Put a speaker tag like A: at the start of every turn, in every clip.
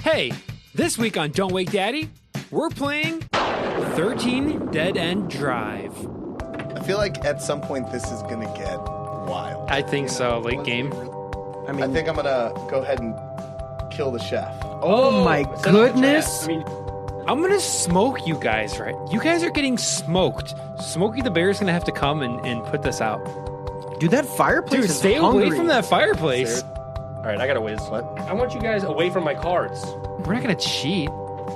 A: Hey, this week on Don't Wake Daddy, we're playing 13 Dead End Drive.
B: I feel like at some point this is going to get wild.
A: I think so, late game.
B: I think I'm going to go ahead and kill the chef.
C: Oh my goodness.
A: I'm going to smoke you guys, right? You guys are getting smoked. Smokey the Bear's going to have to come and put this out.
C: Dude, that fireplace
A: Dude,
C: is
A: stay
C: hungry.
A: away from that fireplace.
D: All right, I got a whiz.
B: What?
D: I want you guys away from my cards.
A: We're not going to cheat.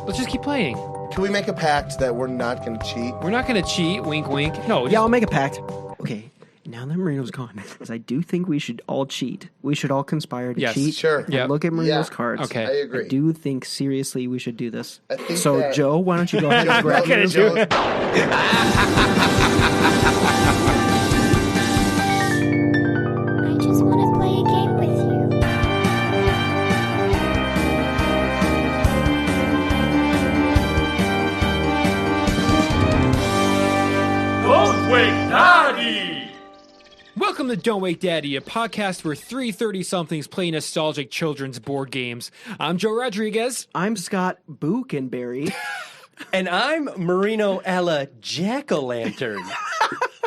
A: Let's just keep playing.
B: Can we make a pact that we're not going to cheat?
A: We're not going to cheat. Wink, wink. No.
C: Yeah, I'll make a pact. Okay, now that Marino's gone, because I do think we should all cheat. We should all conspire to
A: Yes,
C: cheat.
B: sure.
C: And
A: Yep.
C: look at Marino's
B: Yeah.
C: cards.
A: Okay.
B: I agree.
C: I do think seriously we should do this.
B: I think
C: So,
B: that-
C: Joe, why don't you go ahead and grab
B: Joe-
C: yours?
B: Joe-
E: I just want to play a game with you.
D: Don't wake Daddy!
A: Welcome to Don't Wake Daddy, a podcast where three 30-somethings play nostalgic children's board games. I'm Joe Rodriguez.
C: I'm Scott Buchenberry.
D: And I'm Marino Ella Jack-o'-lantern.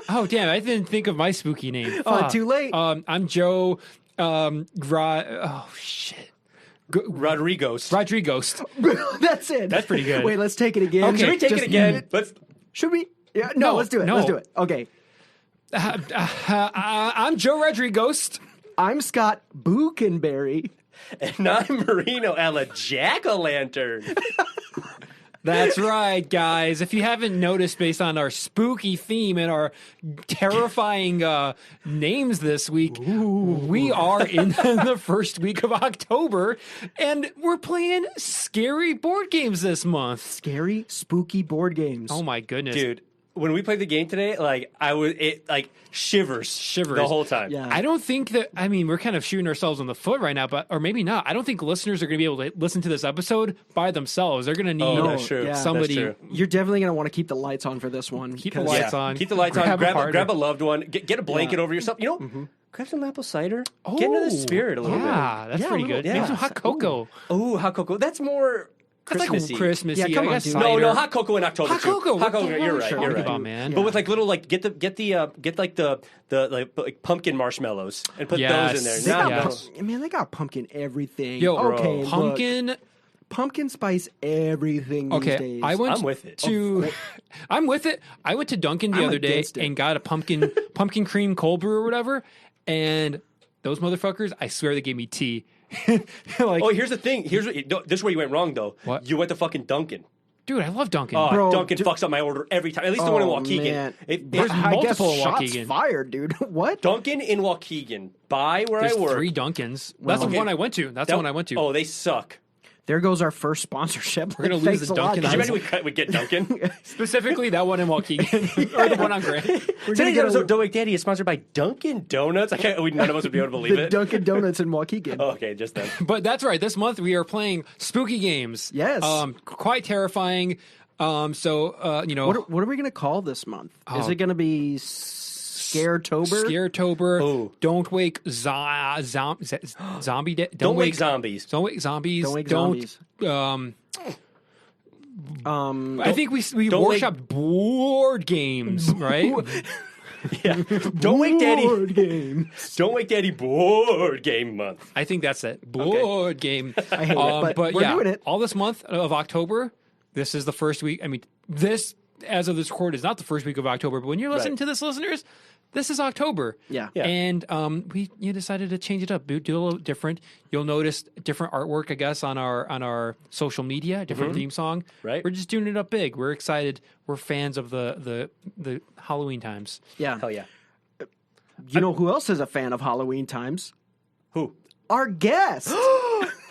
A: Oh, damn, I didn't think of my spooky name.
C: Oh,
A: Fuck.
C: too late.
A: I'm Joe, oh, shit.
D: Rodriguez.
A: Rodriguez.
C: That's it.
A: That's pretty good.
C: Wait, let's take it again.
A: Okay.
D: Should we take
C: Just-
D: it again? Let's.
C: Should we? Yeah, no,
A: No,
C: let's do it.
A: no.
C: Let's do it. Okay.
A: I'm Joe Rodriguez.
C: I'm Scott Buchenberry.
D: And I'm Marino Ella Jack-o'-lantern.
A: That's right, guys. If you haven't noticed, based on our spooky theme and our terrifying names this week, we are in the first week of October, and we're playing scary board games this month.
C: Scary, spooky board games.
A: Oh my goodness,
D: Dude, when we played the game today, it shivers the whole time.
C: Yeah.
A: I don't think that, I mean, we're kind of shooting ourselves in the foot right now, or maybe not. I don't think listeners are going to be able to listen to this episode by themselves. They're going to need
D: Oh, that's true.
C: yeah.
A: somebody.
D: That's true.
C: You're definitely going to want to keep the lights on for this one.
A: Keep the
C: 'cause-
A: lights on.
D: Keep the lights on.
A: Grab a partner.
D: Grab a loved one. Get a blanket over yourself. You know, grab some apple cider. Get into the spirit a little
A: Yeah, that's
C: Yeah,
A: pretty
C: a
A: good.
C: little-
A: Maybe
D: yeah.
A: some hot cocoa.
D: bit. Oh, hot cocoa. That's more
A: That's like
D: Christmassy.
A: Christmassy.
C: Yeah, come
A: I
C: on,
A: guess
C: dude.
A: cider.
D: No, hot cocoa in October.
A: Hot
D: too.
A: cocoa.
D: Hot
A: What the
D: cocoa.
A: hell?
D: You're right.
A: Sure,
D: You're
A: I'll
D: right.
A: give up, man.
C: Yeah.
D: But with like little get pumpkin marshmallows and put
A: Yes.
D: those in there.
C: They
D: Not
C: got
A: Yes.
C: man, they got pumpkin everything.
A: Yo,
C: okay, look,
A: pumpkin.
C: pumpkin spice everything these
A: Okay,
C: days.
A: I went
D: I'm with it.
A: to. I'm with it. I went to Dunkin' the
C: I'm
A: other day
C: against it.
A: and got a pumpkin cream cold brew or whatever, and those motherfuckers, I swear they gave me tea. Like,
D: Oh, here's the thing. This is where you went wrong, though.
A: What?
D: You went to fucking Dunkin'.
A: dude, I love Dunkin'.
D: Oh,
C: Bro,
D: Dunkin' fucks up my order every time. At least the one in Waukegan.
C: Man.
A: There's
C: I guess
A: multiple in
C: shots
A: Waukegan.
C: fired, dude. What?
D: Dunkin' in Waukegan. By where
A: There's
D: I work.
A: 3 Dunkins. That's the
D: Okay.
A: one I went to. That's the one I went to.
D: Oh, they suck.
C: There goes our first sponsorship.
A: We're gonna lose
C: Thanks
A: the
C: a lot,
A: Dunkin'
D: Could you
C: guys.
D: imagine we get Dunkin'?
A: Specifically, that one in Waukegan or the one on Grant.
D: Today's episode of Don't Wake Daddy is sponsored by Dunkin' Donuts. None of us would be able to believe
C: The
D: it.
C: Dunkin' Donuts in Waukegan.
D: Oh, okay, just then.
A: But that's right. This month we are playing spooky games.
C: Yes.
A: Quite terrifying.
C: What are we going to call this month? Is it going to be Scaretober?
A: Scaretober.
D: Oh.
A: Don't wake zombie.
D: Don't wake zombies.
A: Don't wake zombies.
C: Don't wake zombies.
A: I think we
D: don't wake-
A: workshopped board games, right?
D: Yeah. Don't wake Daddy.
C: Board game.
D: Don't wake Daddy board game month.
A: I think that's it. Board game.
C: I hate it, but we're
A: yeah,
C: doing it.
A: all this month of October. This is the first week. I mean, this as of this record is not the first week of October, but when you're listening
D: Right.
A: to this, listeners, this is October.
C: Yeah.
D: Yeah.
A: And you decided to change it up, do a little different. You'll notice different artwork, I guess, on our social media, different theme song.
D: Right.
A: We're just doing it up big. We're excited. We're fans of the Halloween times.
C: Yeah.
D: Hell yeah.
C: You know who else is a fan of Halloween times?
D: Who?
C: Our guest.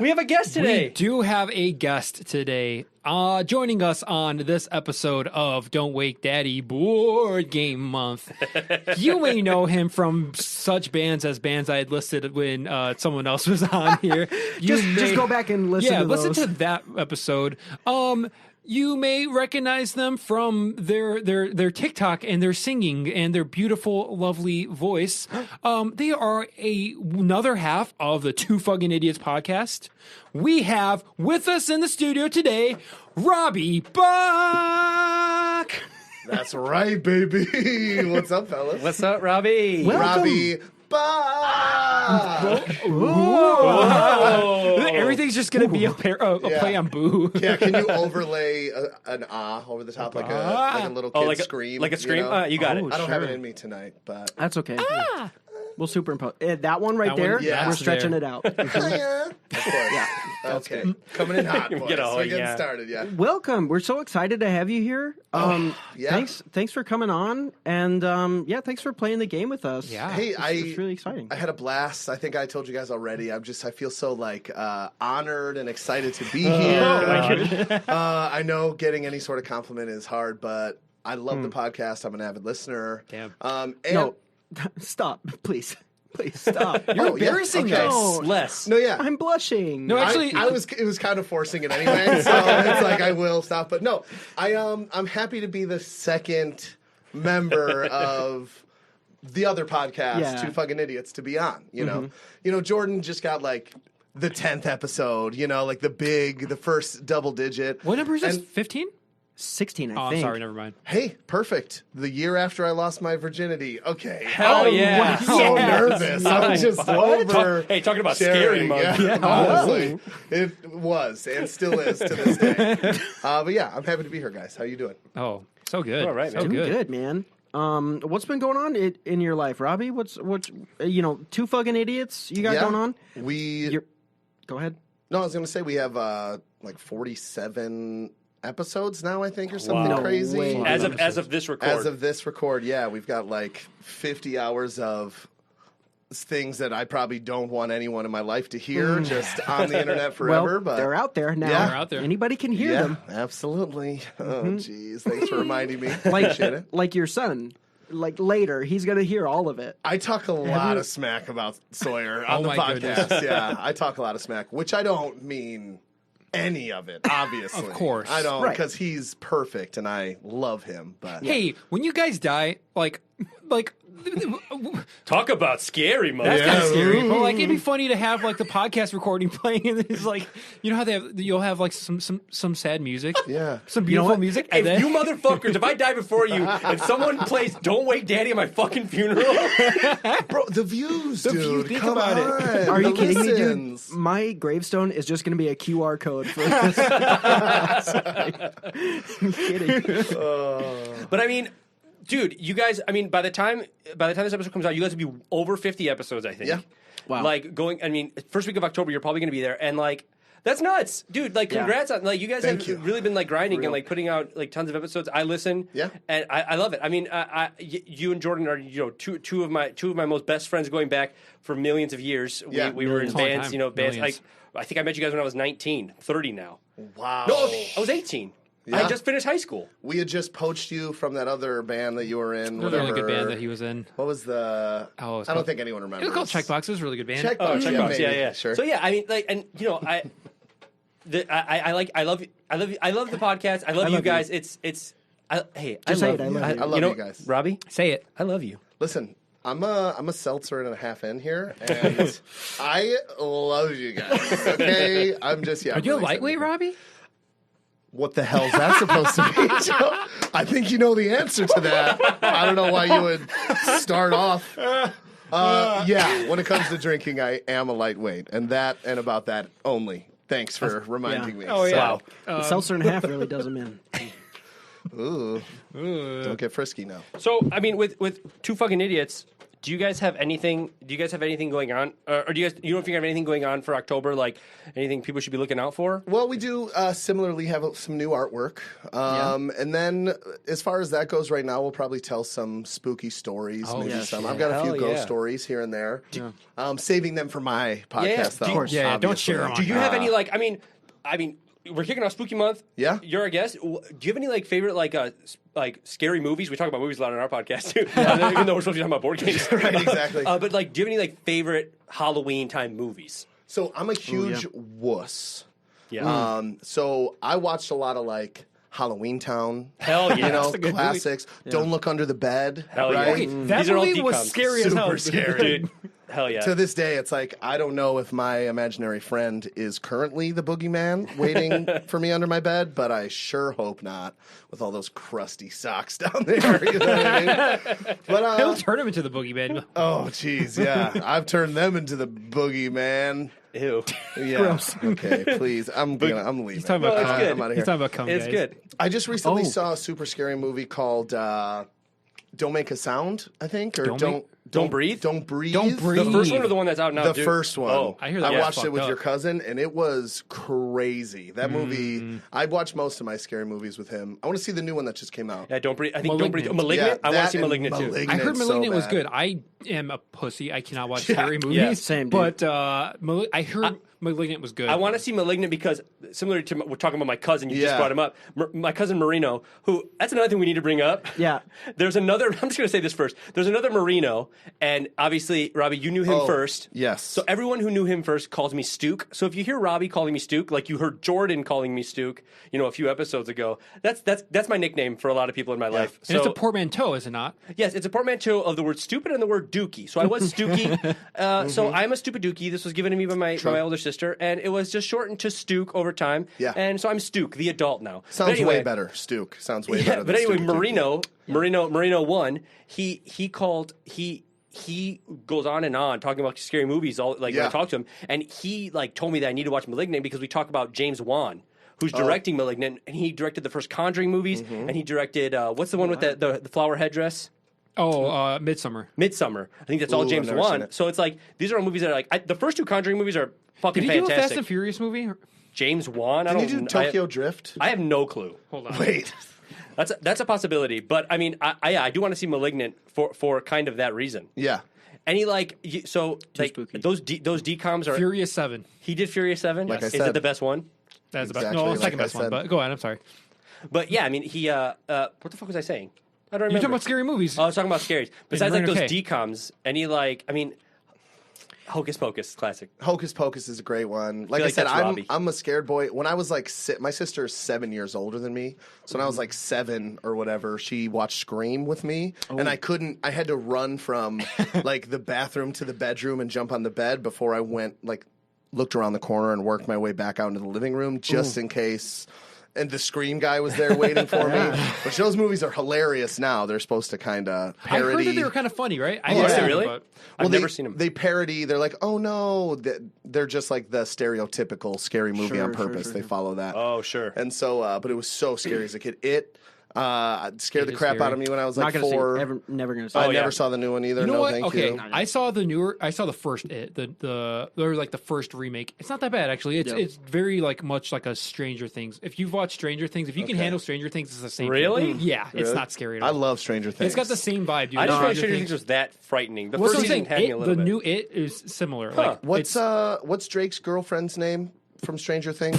D: We have a guest today.
A: We do have a guest today. Joining us on this episode of Don't Wake Daddy Board Game Month. You may know him from such bands as bands I had listed when someone else was on here.
C: Just go back and listen to
A: listen
C: those.
A: to that episode. You may recognize them from their TikTok and their singing and their beautiful, lovely voice. They are another half of the Two Fuggin Idiots podcast. We have with us in the studio today, Robbie Bock.
B: That's right, baby. What's up, fellas?
D: What's up, Robbie?
B: Robbie Bock.
A: Everything's just going to be a play on boo.
B: Yeah, can you overlay an over the top like a little kid scream?
D: Like a scream?
B: You know?
D: You got it.
B: I don't have it in me tonight, but
C: That's okay. We'll superimpose that one right
A: That
C: there.
A: one, yeah.
C: We're stretching
A: There.
C: it out.
B: of course. Yeah. Okay. Coming in hot, boys. We're getting started, yeah.
C: Welcome. We're so excited to have you here.
B: yeah.
C: Thanks for coming on, and thanks for playing the game with us.
A: Yeah.
B: Hey,
C: it's really exciting.
B: I had a blast. I think I told you guys already. I feel so honored and excited to be here. I know getting any sort of compliment is hard, but I love the podcast. I'm an avid listener.
A: Damn.
C: No, stop, please stop.
A: You're embarrassing
B: okay.
A: us.
C: No.
D: Less.
B: No, yeah.
C: I'm blushing.
A: No, actually,
B: it was kind of forcing it anyway, so it's like I will stop. But no, I'm happy to be the second member of the other podcast, Two Fuggin Idiots, to be on. You know, Jordan just got the 10th episode. You know, the first double digit.
A: what number is this?
B: And-
A: 15?
C: 16, I
A: Oh, I'm
C: think.
A: sorry, never mind.
B: Hey, perfect. The year after I lost my virginity. Okay.
D: Hell yeah.
B: I'm so nervous. I'm just over.
D: Hey, talking about scary month.
B: Yeah, honestly. It was and still is to this day. But yeah, I'm happy to be here, guys. How you doing?
A: Oh, so good.
D: All right,
A: so
D: man.
C: Doing good, man. What's been going on in your life, Robbie? What's Two Fuggin Idiots you got going on? Go ahead.
B: No, I was going to say we have 47 episodes now, I think, or something
C: No
B: crazy.
C: way.
D: As of this record.
B: As of this record, yeah, we've got 50 hours of things that I probably don't want anyone in my life to hear just on the internet forever.
C: Well,
B: but
C: they're out there now.
B: Yeah.
A: They're out there.
C: Anybody can hear
B: yeah,
C: them.
B: absolutely. Oh, jeez. Thanks for reminding me. Appreciate it.
C: Like your son. Later, he's going to hear all of it.
B: I talk a lot of smack about Sawyer on
A: Oh
B: the
A: my
B: podcast.
A: goodness.
B: Yeah, I talk a lot of smack, which I don't mean any of it, obviously.
A: Of course.
B: I don't,
C: Right.
B: because he's perfect and I love him. But
A: Hey, when you guys die,
D: Talk about scary month.
A: that's kind of scary. But it'd be funny to have the podcast recording playing, and it's you know how you'll have some sad music,
B: Yeah.
A: some beautiful
C: what?
A: music,
D: If
A: and then
D: you motherfuckers, if I die before you, and someone plays "Don't Wake Daddy" at my fucking funeral,
B: bro, the views, dude.
A: views, think
B: come
A: about it.
B: on.
C: Are you
B: The
C: kidding me, dude?
B: listens.
C: My gravestone is just going to be a QR code for this. I'm kidding.
D: but I mean, dude, you guys. I mean, by the time this episode comes out, you guys will be over 50 episodes. I think.
B: Yeah.
C: Wow.
D: First week of October, you're probably going to be there, and that's nuts, dude. Congrats on you guys
B: Thank
D: have
B: you.
D: really been grinding and putting out tons of episodes. I listen,
B: Yeah.
D: and I love it. I mean, you and Jordan are two of my most best friends going back for millions of years.
B: Yeah.
D: We were in
A: It's a long
D: bands,
A: time.
D: bands.
A: Millions.
D: I think I met you guys when I was 19, 30 now.
B: Wow.
D: No, I was 18. I
B: Yeah.
D: just finished high school.
B: We had just poached you from that other band that you were in.
A: Another really good
B: whatever.
A: band that he was in.
B: What was the?
A: Oh, it's
B: I don't
A: called-
B: think anyone
A: It
B: remembers.
A: was called Checkbox. It was a really good band.
B: Checkbox.
D: Checkbox,
B: maybe.
D: yeah,
B: Sure.
D: So yeah, I mean, I love the podcast. I love you guys.
C: you.
D: I
C: Just say
D: love
C: it, I love you.
B: I love you guys.
D: Robbie,
A: Say it.
D: I love you.
B: Listen, I'm a seltzer and a half in here, and I love you guys. Okay, I'm just
A: Are you a
B: really
A: lightweight,
B: excited.
A: Robbie?
B: What the hell's that supposed to be, Joe? I think you know the answer to that. I don't know why you would start off. Yeah, when it comes to drinking, I am a lightweight, and about that only. Thanks for reminding me.
A: Oh, yeah.
C: The seltzer and a half really does them in.
B: Ooh. Don't get frisky now.
D: So I mean, with Two Fuggin Idiots, do you guys have anything? Do you guys have anything going on, or do you don't think you have anything going on for October? Like anything people should be looking out for?
B: Well, we do similarly have some new artwork. And then as far as that goes right now, we'll probably tell some spooky stories.
A: Oh,
B: maybe
A: yes.
B: some. I've got a few
D: Hell
B: ghost
D: yeah.
B: stories here and there. Saving them for my podcast, though.
D: Of course.
A: Yeah, don't
B: obviously.
A: share 'em on
D: Do you have any I mean, we're kicking off Spooky Month.
B: Yeah.
D: You're a guest. Do you have any favorite scary movies? We talk about movies a lot on our podcast too, even though we're supposed to be talking about board games.
B: Right, exactly.
D: But do you have any favorite Halloween time movies?
B: So I'm a huge wuss.
D: Yeah.
B: So I watched a lot of Halloween Town.
D: Hell yeah.
B: You know,
A: That's a good
B: classics. Don't Look Under the Bed.
D: Hell yeah.
B: right?
A: Okay, that
D: These are all
A: movie was
D: decoms.
A: scary as hell.
B: Super scary.
D: Dude, hell yeah.
B: To this day, it's like, I don't know if my imaginary friend is currently the boogeyman waiting for me under my bed, but I sure hope not with all those crusty socks down there. You know what I mean? But,
A: He'll turn him into the boogeyman.
B: oh, jeez, yeah. I've turned them into the boogeyman.
D: Ew.
B: Yeah. Okay, please. I'm leaving.
A: He's talking about
D: No, it's
A: cum.
D: good.
B: I'm out of
A: He's
B: here.
A: talking about cum,
D: It's
A: guys.
D: good.
B: I just recently
C: Oh.
B: saw a super scary movie called Don't Make a Sound, I think, or
D: Don't Breathe?
B: Don't Breathe.
A: Don't Breathe.
D: The first one or the one that's out now?
B: The
D: dude?
B: first one.
D: Oh,
A: I hear that
B: I
A: was
B: watched it
A: fucked
B: with
A: up.
B: your cousin, and it was crazy. That movie. I watched most of my scary movies with him. I want to see the new one that just came out.
D: Yeah, Don't Breathe. I think
A: Malignant.
D: Don't Breathe. Malignant?
B: Yeah,
D: I want
B: that
D: to see
B: and
D: Malignant too.
B: Malignant.
A: I heard
B: so
A: Malignant was
B: bad.
A: good. I am a pussy. I cannot watch scary movies.
D: Yeah.
C: Same, dude.
A: But I heard Malignant was good.
D: I want to see Malignant because, similar to we're talking about my cousin, you just
B: Yeah.
D: brought him up. My cousin Marino, who, that's another thing we need to bring up.
C: Yeah.
D: There's another, I'm just going to say this first. There's another Marino, and obviously, Robbie, you knew him
B: Oh,
D: first.
B: yes.
D: So everyone who knew him first calls me Stook. So if you hear Robbie calling me Stook, like you heard Jordan calling me Stook, a few episodes ago, that's my nickname for a lot of people in my life.
A: And it's
D: So
A: a portmanteau, is it not?
D: yes, it's a portmanteau of the word stupid and the word dookie. So I was Stookie. So I'm a stupid dookie. This was given to me by my older sister, and it was just shortened to Stook over time.
B: Yeah.
D: And so I'm Stook, the adult now.
B: Sounds
D: But anyway,
B: way better. Stook sounds way
D: Yeah,
B: better.
D: but
B: than
D: anyway,
B: Stook, dude.
D: Marino 1, he goes on and on talking about scary movies when I
B: Yeah.
D: talk to him, and he told me that I need to watch Malignant because we talk about James Wan, who's directing Malignant, and he directed the first Conjuring movies, and he directed what's the one with the flower headdress?
A: Oh, Midsummer.
D: Midsummer. I think that's all
B: Ooh,
D: James
B: I've never seen
D: Wan.
B: it.
D: So it's like these are all movies that are like the first two Conjuring movies are fucking
A: Did he do a
D: fantastic.
A: Fast and Furious movie?
D: James Wan.
B: Did you do Tokyo Drift?
D: I have no clue.
A: Hold on.
B: Wait.
D: That's a possibility. But I mean, I do want to see Malignant for kind of that reason.
B: Yeah.
D: And he
C: spooky.
D: those decoms are.
A: Furious 7.
D: He did Furious 7.
B: Like I
D: Is
B: said.
D: it the best one?
A: That's the best.
B: Exactly
A: No,
B: like
A: second
B: I
A: best one.
B: said.
A: But go ahead. I'm sorry.
D: But yeah, I mean, he. What the fuck was I saying? I don't remember.
A: You're talking about scary movies.
D: Oh, I was talking about scaries. Besides like
A: Rain
D: those
A: Okay.
D: decoms, and he Hocus Pocus, classic.
B: Hocus Pocus is a great one. Like
D: feel
B: I
D: like
B: said,
D: that's Robbie.
B: I'm a scared boy. When I was like, my sister's 7 years older than me, so when I was like 7 or whatever, she watched Scream with me, and I had to run from like the bathroom to the bedroom and jump on the bed before I looked around the corner and worked my way back out into the living room just in case. And the Scream guy was there waiting for me. Which those movies are hilarious now. They're supposed to kind of
A: I
B: parody.
A: heard that they were kind of funny, right? I
D: Oh,
A: didn't
D: are
A: see
D: they
A: them,
D: really?
A: but-
D: I've
B: they,
D: never seen them.
B: They parody. They're like, oh no, they're just like the stereotypical scary movie
C: Sure,
B: on
C: sure,
B: purpose.
C: sure,
B: They
C: sure.
B: follow that.
D: Oh, sure.
B: And so, but it was so scary as a kid. It scared the
A: is
B: crap
A: scary.
B: out of me when I was
C: Not
B: like
C: gonna
B: 4.
C: see. Never gonna see.
B: I
D: Oh, yeah.
B: never saw the new one either.
A: You know
B: no,
A: what?
B: thank
A: Okay,
B: you.
A: I saw the first It, or like the first remake. It's not that bad actually. It's very like much like a Stranger Things. If you've watched Stranger Things, if you can handle Stranger Things, it's the same.
D: Really?
A: thing. Yeah, it's
B: Really?
A: not scary at all.
B: I love Stranger Things.
A: It's got the same vibe, dude.
D: I just
A: Stranger
D: thought Stranger Things was that frightening. The
A: What's
D: first
A: I'm saying?
D: season had me a little
A: The
D: bit.
A: new It is similar.
D: Huh.
A: Like
B: What's Drake's girlfriend's name from Stranger Things?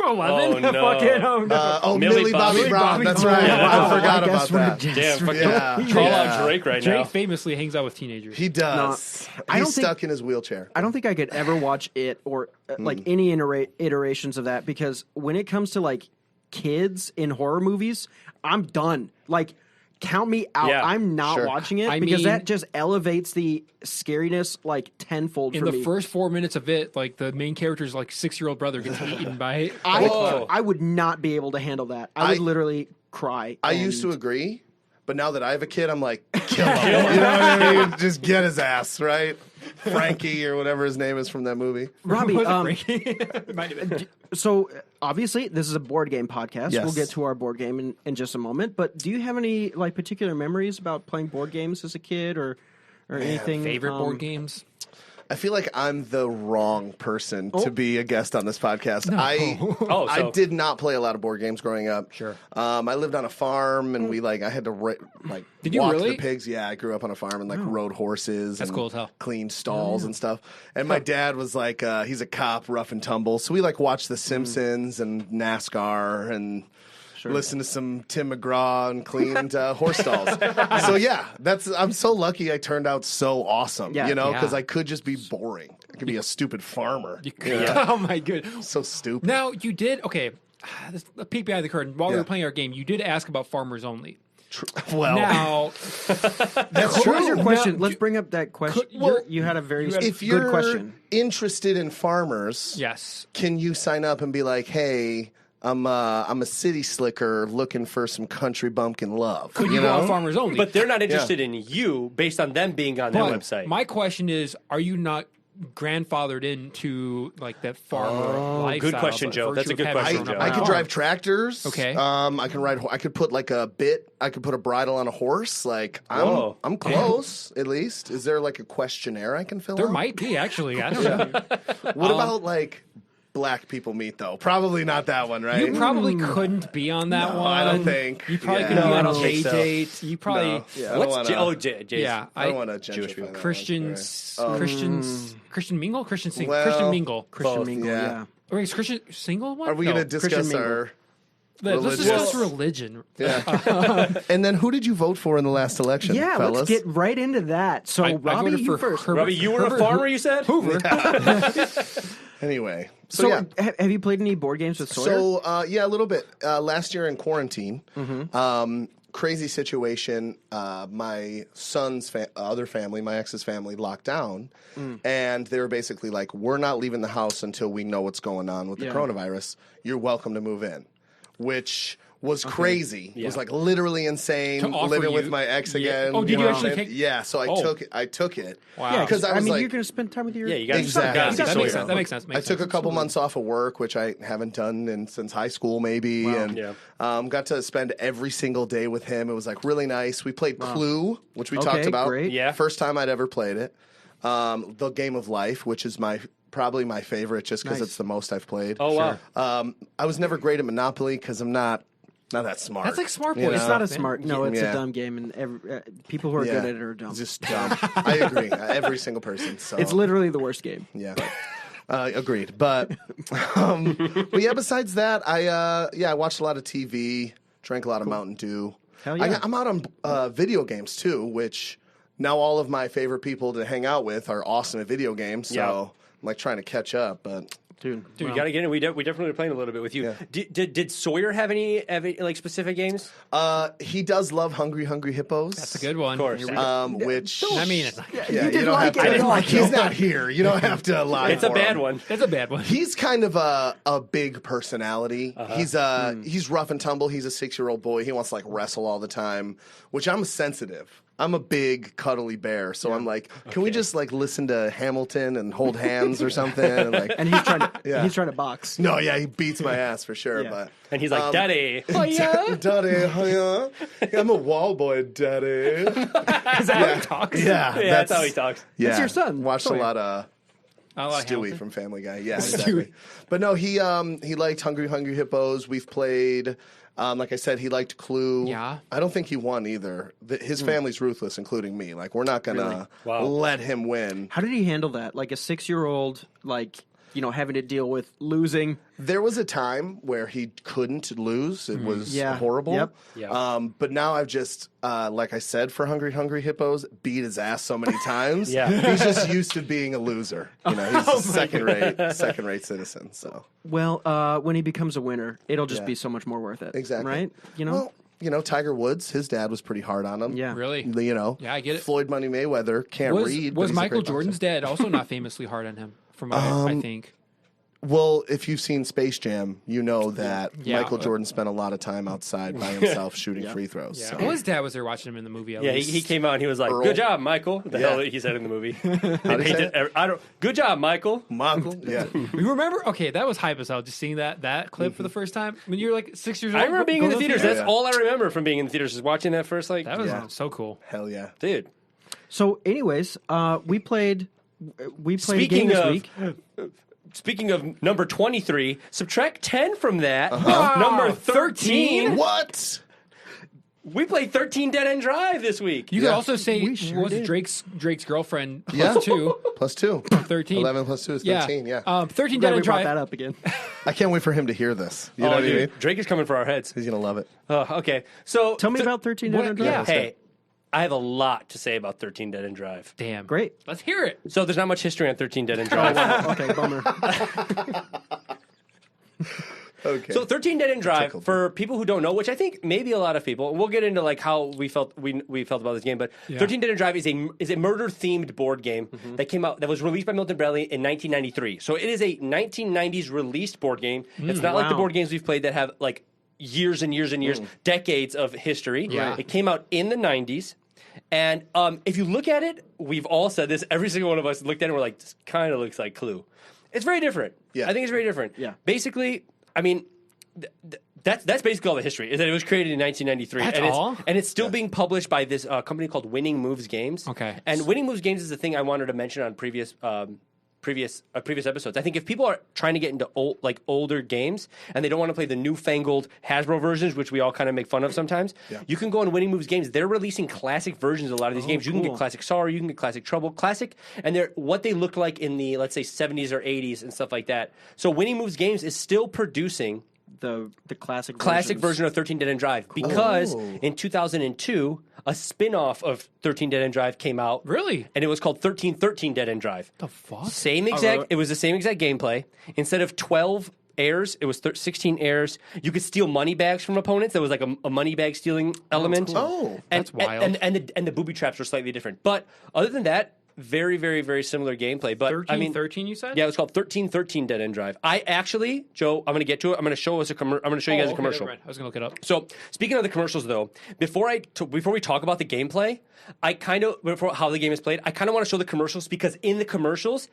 A: 11.
D: Oh, no.
A: Fucking, oh no.
B: Millie Bobby Brown. That's right.
D: Brown.
B: I forgot
C: I
B: about
C: guess we're
B: that.
C: just-
D: Damn, fucking
B: Yeah.
D: call
B: Yeah.
D: out Drake right
A: Drake
D: now.
A: famously hangs out with teenagers.
B: He does.
C: I
B: He's
C: don't think-
B: stuck in his wheelchair.
C: I don't think I could ever watch it or like any iterations of that because when it comes to like kids in horror movies, I'm done. Like, count me out.
D: Yeah,
C: I'm not
B: sure.
C: watching it
A: I
C: because
A: mean-
C: that just elevates the scariness like tenfold
A: In
C: for
A: the
C: me.
A: first 4 minutes of it, like the main character's like 6-year-old brother gets eaten by.
C: I would not be able to handle that. I would literally cry.
B: I used to agree, but now that I have a kid, I'm like, kill him. You know what I mean? Just get his ass, right? Frankie or whatever his name is from that movie.
C: Robbie,
A: Was it Frankie? Might have been.
C: so obviously this is a board game podcast.
B: Yes.
C: We'll get to our board game in just a moment. But do you have any like particular memories about playing board games as a kid or anything?
A: Favorite board games?
B: I feel like I'm the wrong person to be a guest on this podcast.
D: Oh,
B: I
D: so-
B: did not play a lot of board games growing up.
A: Sure.
B: I lived on a farm, and I had to
A: Did you
B: walk
A: really?
B: the pigs. Yeah, I grew up on a farm and rode horses.
A: That's
B: and
A: cool as hell.
B: Cleaned stalls and stuff. And my dad was like, he's a cop, rough and tumble. So we watched The Simpsons and NASCAR and. Listen to some Tim McGraw and cleaned horse stalls. So yeah, I'm so lucky I turned out so awesome,
C: Yeah.
B: because
A: Yeah.
B: I could just be boring. I could be a stupid farmer.
A: Oh my goodness.
B: So stupid.
A: Now you did okay. a peek behind the curtain. While we
B: Yeah.
A: were playing our game, you did ask about farmers only.
B: Well,
A: Now,
B: that's
C: What
B: true.
C: was your question?
A: Now,
C: Let's bring up that question.
B: well,
C: You had a very
B: If
C: good
B: you're
C: question.
B: interested in farmers,
A: yes.
B: can you sign up and be like, hey, I'm a city slicker looking for some country bumpkin love.
A: Could you go on farmers only?
D: But they're not interested in you based on them being on their
A: But
D: website.
A: my question is, are you not grandfathered into like that farmer lifestyle?
D: good question,
A: by
D: Joe.
A: virtue
D: That's a
A: of
D: good
A: having
D: question,
A: grown up
D: Joe.
A: on
B: I
A: a
B: could
A: farm?
B: drive tractors.
A: Okay.
B: I can ride. I could put like a bit. I could put a bridle on a horse. Like
D: Whoa.
B: I'm close. At least, is there like a questionnaire I can fill
A: There
B: out?
A: might be actually. I don't know.
B: What about like black people meet though? Probably not that one, right?
A: You probably couldn't be on that
B: No,
A: one.
B: I don't think.
A: You probably
B: Yeah.
A: couldn't
B: No,
A: be
D: I
A: on
D: don't
A: a
D: think
A: J
D: so.
A: date. You probably.
B: No. Yeah, I don't
D: What's
B: wanna-
D: Jay's.
A: Yeah,
B: I don't want to
D: Jewish people.
A: Christian mingle, Christian single,
B: Well,
A: Christian mingle.
C: Christian
D: both.
C: Mingle,
B: Yeah.
C: yeah.
A: Wait, is Christian single one?
B: Are we
A: No.
B: going to discuss
C: Christian
B: our?
A: Let's
B: religious-
A: discuss religion.
B: Yeah. And then who did you vote for in the last election?
C: Yeah,
B: fellas?
C: let's get right into that. So,
A: I
C: Robbie,
A: voted
C: you
A: for
C: first.
A: Herbert.
D: Robbie, you were a
A: Herbert
D: farmer, you said?
A: Hoover.
B: Anyway,
C: So,
B: yeah.
C: have you played any board games with Sawyer?
B: So yeah, a little bit. Last year in quarantine,
C: Mm-hmm.
B: crazy situation. My son's other family, my ex's family, locked down,
C: Mm.
B: and they were basically like, "We're not leaving the house until we know what's going on with the
C: Yeah.
B: coronavirus. You're welcome to move in," which was crazy. It was like literally insane.
A: To offer
B: Living
A: you-
B: with my ex
A: Yeah.
B: again.
A: Oh, did
B: know
A: you
B: what I'm
A: actually
B: saying?
A: take-
B: Yeah, so I
A: Oh.
B: took it. I took it.
A: Wow.
C: yeah,
B: because I was
C: mean,
B: like-
C: you're going to spend time with your
D: Yeah, you got
B: Exactly.
D: You
A: That
D: got
A: makes
D: Sawyer.
A: sense. That makes sense.
B: I took a couple months off of work, which I haven't done since high school, maybe, and
D: Yeah.
B: got to spend every single day with him. It was like really nice. We played Clue, which we talked
C: Okay,
B: about.
C: great.
D: Yeah.
B: First time I'd ever played it. The Game of Life, which is probably my favorite, just because
C: Nice.
B: it's the most I've played.
D: Oh, wow.
B: I was never great at Monopoly because I'm not that smart.
A: That's like smart
B: You
A: boy.
B: know?
C: It's not a
A: stuff, man.
C: smart. No, it's
B: Yeah.
C: a dumb game, and people who are good at it are dumb.
B: It's just dumb. I agree. Every single person. So
C: It's literally the worst game.
B: Yeah. Agreed. But yeah, besides that, I watched a lot of TV, drank a lot of Mountain Dew.
C: Hell yeah.
B: I'm out on video games too, which now all of my favorite people to hang out with are awesome at video games. So
D: Yeah.
B: I'm like trying to catch up, but
C: Dude,
D: Dude, you got to get in. We definitely were playing a little bit with you.
B: Yeah.
D: Did Sawyer have any like specific games?
B: he does love Hungry Hippos.
A: That's a good one.
D: Of course.
B: Which
A: I mean, it's,
B: yeah,
C: you
B: you
C: didn't
B: don't
C: like
B: have
C: it.
B: to.
C: I didn't like
B: He's not here. You don't have to lie.
D: It's a
B: for
D: bad
B: him.
D: one.
A: that's a bad one.
B: He's kind of a big personality. He's rough and tumble. He's a 6-year-old boy. He wants to like wrestle all the time, which I'm sensitive. I'm a big cuddly bear, so I'm like, can we just like listen to Hamilton and hold hands or something? And like,
C: and he's trying to
B: Yeah.
C: he's trying to box.
B: no, yeah, he beats my ass for sure.
C: Yeah.
B: But
D: And he's like, Daddy.
B: Daddy, yeah. I'm a wall boy, Daddy.
A: Is that how he talks?
B: Yeah,
D: Yeah, that's how he talks.
B: Yeah,
C: That's your son,
B: Watched
C: Sawyer.
B: a lot of
A: I like
B: Stewie
A: Hamilton.
B: from Family Guy. Yeah, exactly. But no, he liked Hungry Hippos. We've played. Like I said, he liked Clue.
A: Yeah.
B: I don't think he won either. His family's ruthless, including me. Like, we're not going to
D: Wow.
B: let him win.
C: How did he handle that? Like a 6-year-old, having to deal with losing.
B: There was a time where he couldn't lose. It was
C: Yeah.
B: horrible.
C: Yep.
D: Yeah.
B: But now I've just, like I said, for Hungry Hippos, beat his ass so many times.
D: Yeah.
B: He's just used to being a loser. You know, he's a second-rate citizen. So
C: Well, when he becomes a winner, it'll just
B: Yeah.
C: be so much more worth it.
B: exactly.
C: Right?
B: Well, Tiger Woods, his dad was pretty hard on him.
C: Yeah.
A: Really?
B: You know,
A: Yeah, I get it.
B: Floyd Money Mayweather can't read. but
A: Was
B: he's a
A: Michael
B: great
A: Jordan's
B: boxer.
A: dad also not famously hard on him? From what I think.
B: Well, if you've seen Space Jam, you know that
A: Yeah.
B: Michael Jordan spent a lot of time outside by himself shooting free throws.
A: Yeah.
B: So.
A: Well, his dad was there watching him in the movie. At
D: Yeah,
A: least.
D: he came out and he was like,
B: Earl.
D: "Good job, Michael." The
B: Yeah.
D: hell he said in the movie.
B: How'd he say it?
D: Good job, Michael.
B: Michael, yeah.
A: You remember? Okay, that was hype as hell. Just seeing that clip for the first time when you were like 6 years old.
D: I remember being in the
A: going to
D: theaters.
A: theater.
D: That's all I remember from being in the theaters is watching that first
A: That was
B: Yeah.
A: so cool.
B: Hell yeah.
D: dude.
C: So, anyways, we played a game
D: Speaking
C: this
D: of
C: week.
D: speaking of number 23, subtract 10 from that. Number 13.
B: What?
D: We played 13 Dead End Drive this week.
A: You
B: Yeah.
A: could also say
C: We sure
A: was
C: did.
A: Drake's girlfriend plus
B: Yeah.
A: 2,
B: Plus 2.
A: 13.
B: 11 plus 2 is 13, yeah.
A: 13
C: Glad
A: Dead
C: we
A: End
C: brought
A: Drive.
C: that up again.
B: I can't wait for him to hear this. You know what I mean?
D: Drake is coming for our heads.
B: He's going to love it.
D: Okay, so
C: Tell me about 13 Dead End Drive.
A: yeah.
D: Hey, I have a lot to say about 13 Dead End Drive.
A: Damn.
C: Great.
A: Let's hear it.
D: So there's not much history on 13 Dead End Drive.
C: Okay, bummer.
B: Okay.
D: So 13 Dead End Drive,
B: tickled
D: for people who don't know, which I think maybe a lot of people, and we'll get into like how we felt about this game, but 13 Dead End Drive is a murder themed board game that came out, that was released by Milton Bradley in 1993. So it is a 1990s released board game. It's not like the board games we've played that have like years and years and years, decades of history.
A: Yeah.
D: It came out in the 90s. And if you look at it, we've all said this, every single one of us looked at it and we're like, this kind of looks like Clue. It's very different.
B: Yeah.
D: I think it's very different.
C: Yeah.
D: Basically, I mean, that's basically all the history, is that it was created in 1993.
A: That's
D: and
A: all?
D: It's still being published by this company called Winning Moves Games.
A: Okay.
D: And Winning Moves Games is the thing I wanted to mention on previous episodes. I think if people are trying to get into older games and they don't want to play the newfangled Hasbro versions, which we all kind of make fun of sometimes, you can go on Winning Moves Games. They're releasing classic versions of a lot of these games. You can get Classic Sorry, you can get Classic Trouble, Classic, and they're what they look like in the, let's say, 70s or 80s and stuff like that. So Winning Moves Games is still producing
C: the classic
D: version of 13 Dead End Drive because in 2002 a spin-off of 13 Dead End Drive came out.
A: Really?
D: And it was called 1313 Dead End Drive.
A: The fuck?
D: Same exact. It was the same exact gameplay. Instead of 12 heirs, it was 16 heirs. You could steal money bags from opponents. There was like a money bag stealing element.
B: Oh,
A: that's wild.
D: And the booby traps were slightly different. But other than that, very, very, very similar gameplay. But
A: 13, you said?
D: yeah, it was called 1313 Dead End Drive. I actually, Joe, I'm going to get to it. I'm going to show us I'm going to show you guys a commercial.
A: I was going to look it up.
D: So, speaking of the commercials, though, before we talk about the gameplay, before how the game is played, I kind of want to show the commercials because in the commercials,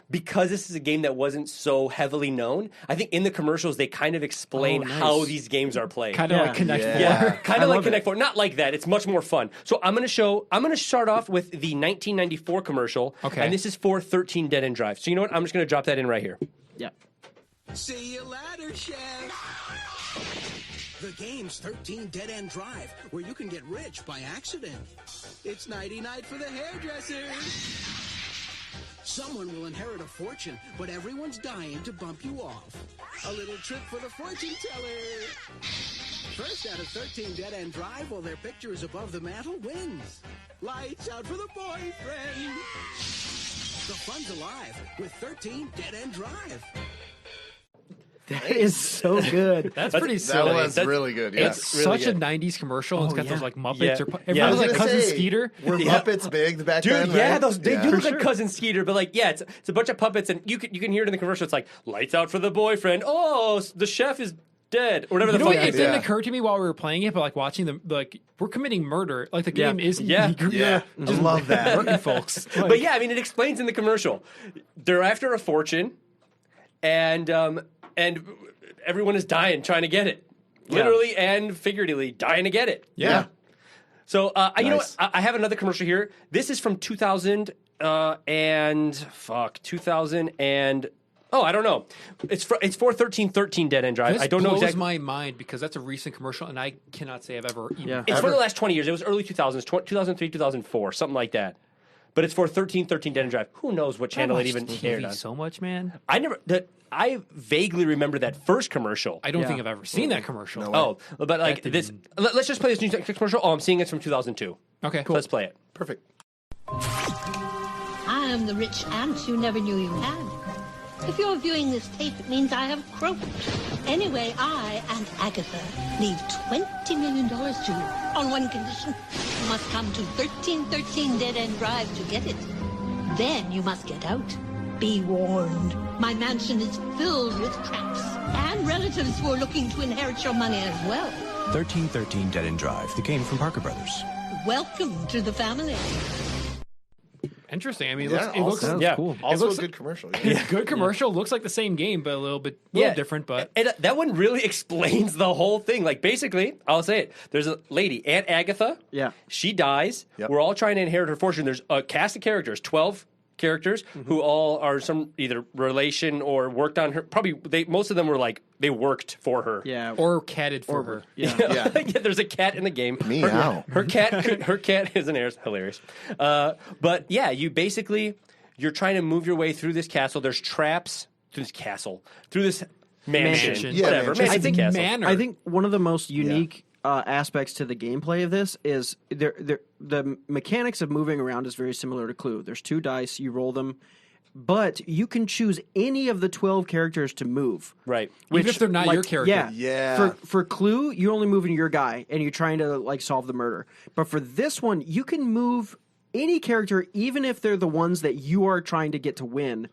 D: because this is a game that wasn't so heavily known, I think in the commercials they kind of explain how these games are played.
A: Kind of like Connect Four.
D: Yeah, kind of like Connect Four. Not like that. It's much more fun. So I'm going to start off with the 1994 commercial.
A: Okay.
D: And this is for 13 Dead End Drive. So you know what? I'm just going to drop that in right here.
C: Yeah.
F: See you later, Chef. The game's 13 Dead End Drive, where you can get rich by accident. It's nighty-night for the hairdresser. Someone will inherit a fortune, but everyone's dying to bump you off. A little trick for the fortune teller. First out of 13 Dead End Drive, while their picture is above the mantle, wins. Lights out for the boyfriend. The fun's alive with 13 Dead End Drive.
C: That is so good.
A: That's pretty
B: That
A: silly.
B: was really good. Yeah.
A: It's such a 90s commercial. It's got those like Muppets. Or,
D: Yeah.
A: everyone's like
B: I was
A: Cousin
B: gonna say,
A: Skeeter.
B: Were Muppets big back
D: Dude,
B: then?
D: yeah,
B: right?
D: they do look like Cousin Skeeter, but like, yeah, it's a bunch of puppets, and you can hear it in the commercial. It's like, lights out for the boyfriend. Oh, the chef is dead, or whatever
A: You
D: the
A: know
D: fuck.
A: what? It didn't occur to me while we were playing it, but like watching them, like we're committing murder. Like the game is,
B: Yeah. I love that.
A: murdering folks.
D: But yeah, I mean, it explains in the commercial. They're after a fortune, and everyone is dying trying to get it, literally and figuratively dying to get it.
B: Yeah.
D: So you know what? I have another commercial here. This is from 2000 and I don't know. It's for 1313 Dead End Drive.
A: This
D: I don't know
A: blows
D: exactly.
A: my mind because that's a recent commercial, and I cannot say I've ever even.
C: Yeah.
D: It's for the last 20 years. It was early 2000s, 2003, 2004, something like that. But it's for 1313 Dead End Drive. Who knows what channel it even aired on?
A: so much, man.
D: I vaguely remember that first commercial.
A: I don't think I've ever seen that commercial.
D: Oh, but like this. Let's just play this new commercial. Oh, I'm seeing it's from 2002.
A: Okay,
D: So
A: cool.
D: let's play it.
B: Perfect.
G: I am the rich aunt you never knew you had. If you're viewing this tape, it means I have croaked. Anyway, I and Agatha leave $20 million to you on one condition. You must come to 1313 Dead End Drive to get it. Then you must get out. Be warned. My mansion is filled with traps and relatives who are looking to inherit your money as well.
H: 1313 Dead End Drive, the game from Parker Brothers.
G: Welcome to the family.
A: Interesting. I mean,
B: Yeah,
A: it looks
D: Yeah.
C: cool.
B: Also
A: looks
B: a good commercial. Yeah.
A: good commercial. Looks like the same game, but a little different. But
D: And that one really explains the whole thing. Like, basically, I'll say it. There's a lady, Aunt Agatha.
C: Yeah.
D: She dies.
B: Yep.
D: We're all trying to inherit her fortune. There's a cast of characters, 12 characters, who all are some either relation or worked on her. Probably, most of them were like, they worked for her.
C: Yeah.
A: or catted for her.
C: Yeah.
B: Yeah.
D: Yeah, there's a cat in the game.
B: Meow.
D: Her cat is an heir. Hilarious. But yeah, you're trying to move your way through this castle. There's traps through this castle, through this mansion.
A: Yeah,
D: Whatever.
B: mansion.
D: Mansion's a castle.
A: Manor.
C: I think one of the most unique aspects to the gameplay of this is the mechanics of moving around is very similar to Clue. There's two dice, you roll them, but you can choose any of the 12 characters to move.
D: Right.
A: Even if they're not your character.
B: Yeah.
C: For Clue, you're only moving your guy, and you're trying to like solve the murder. But for this one, you can move any character, even if they're the ones that you are trying to get to win.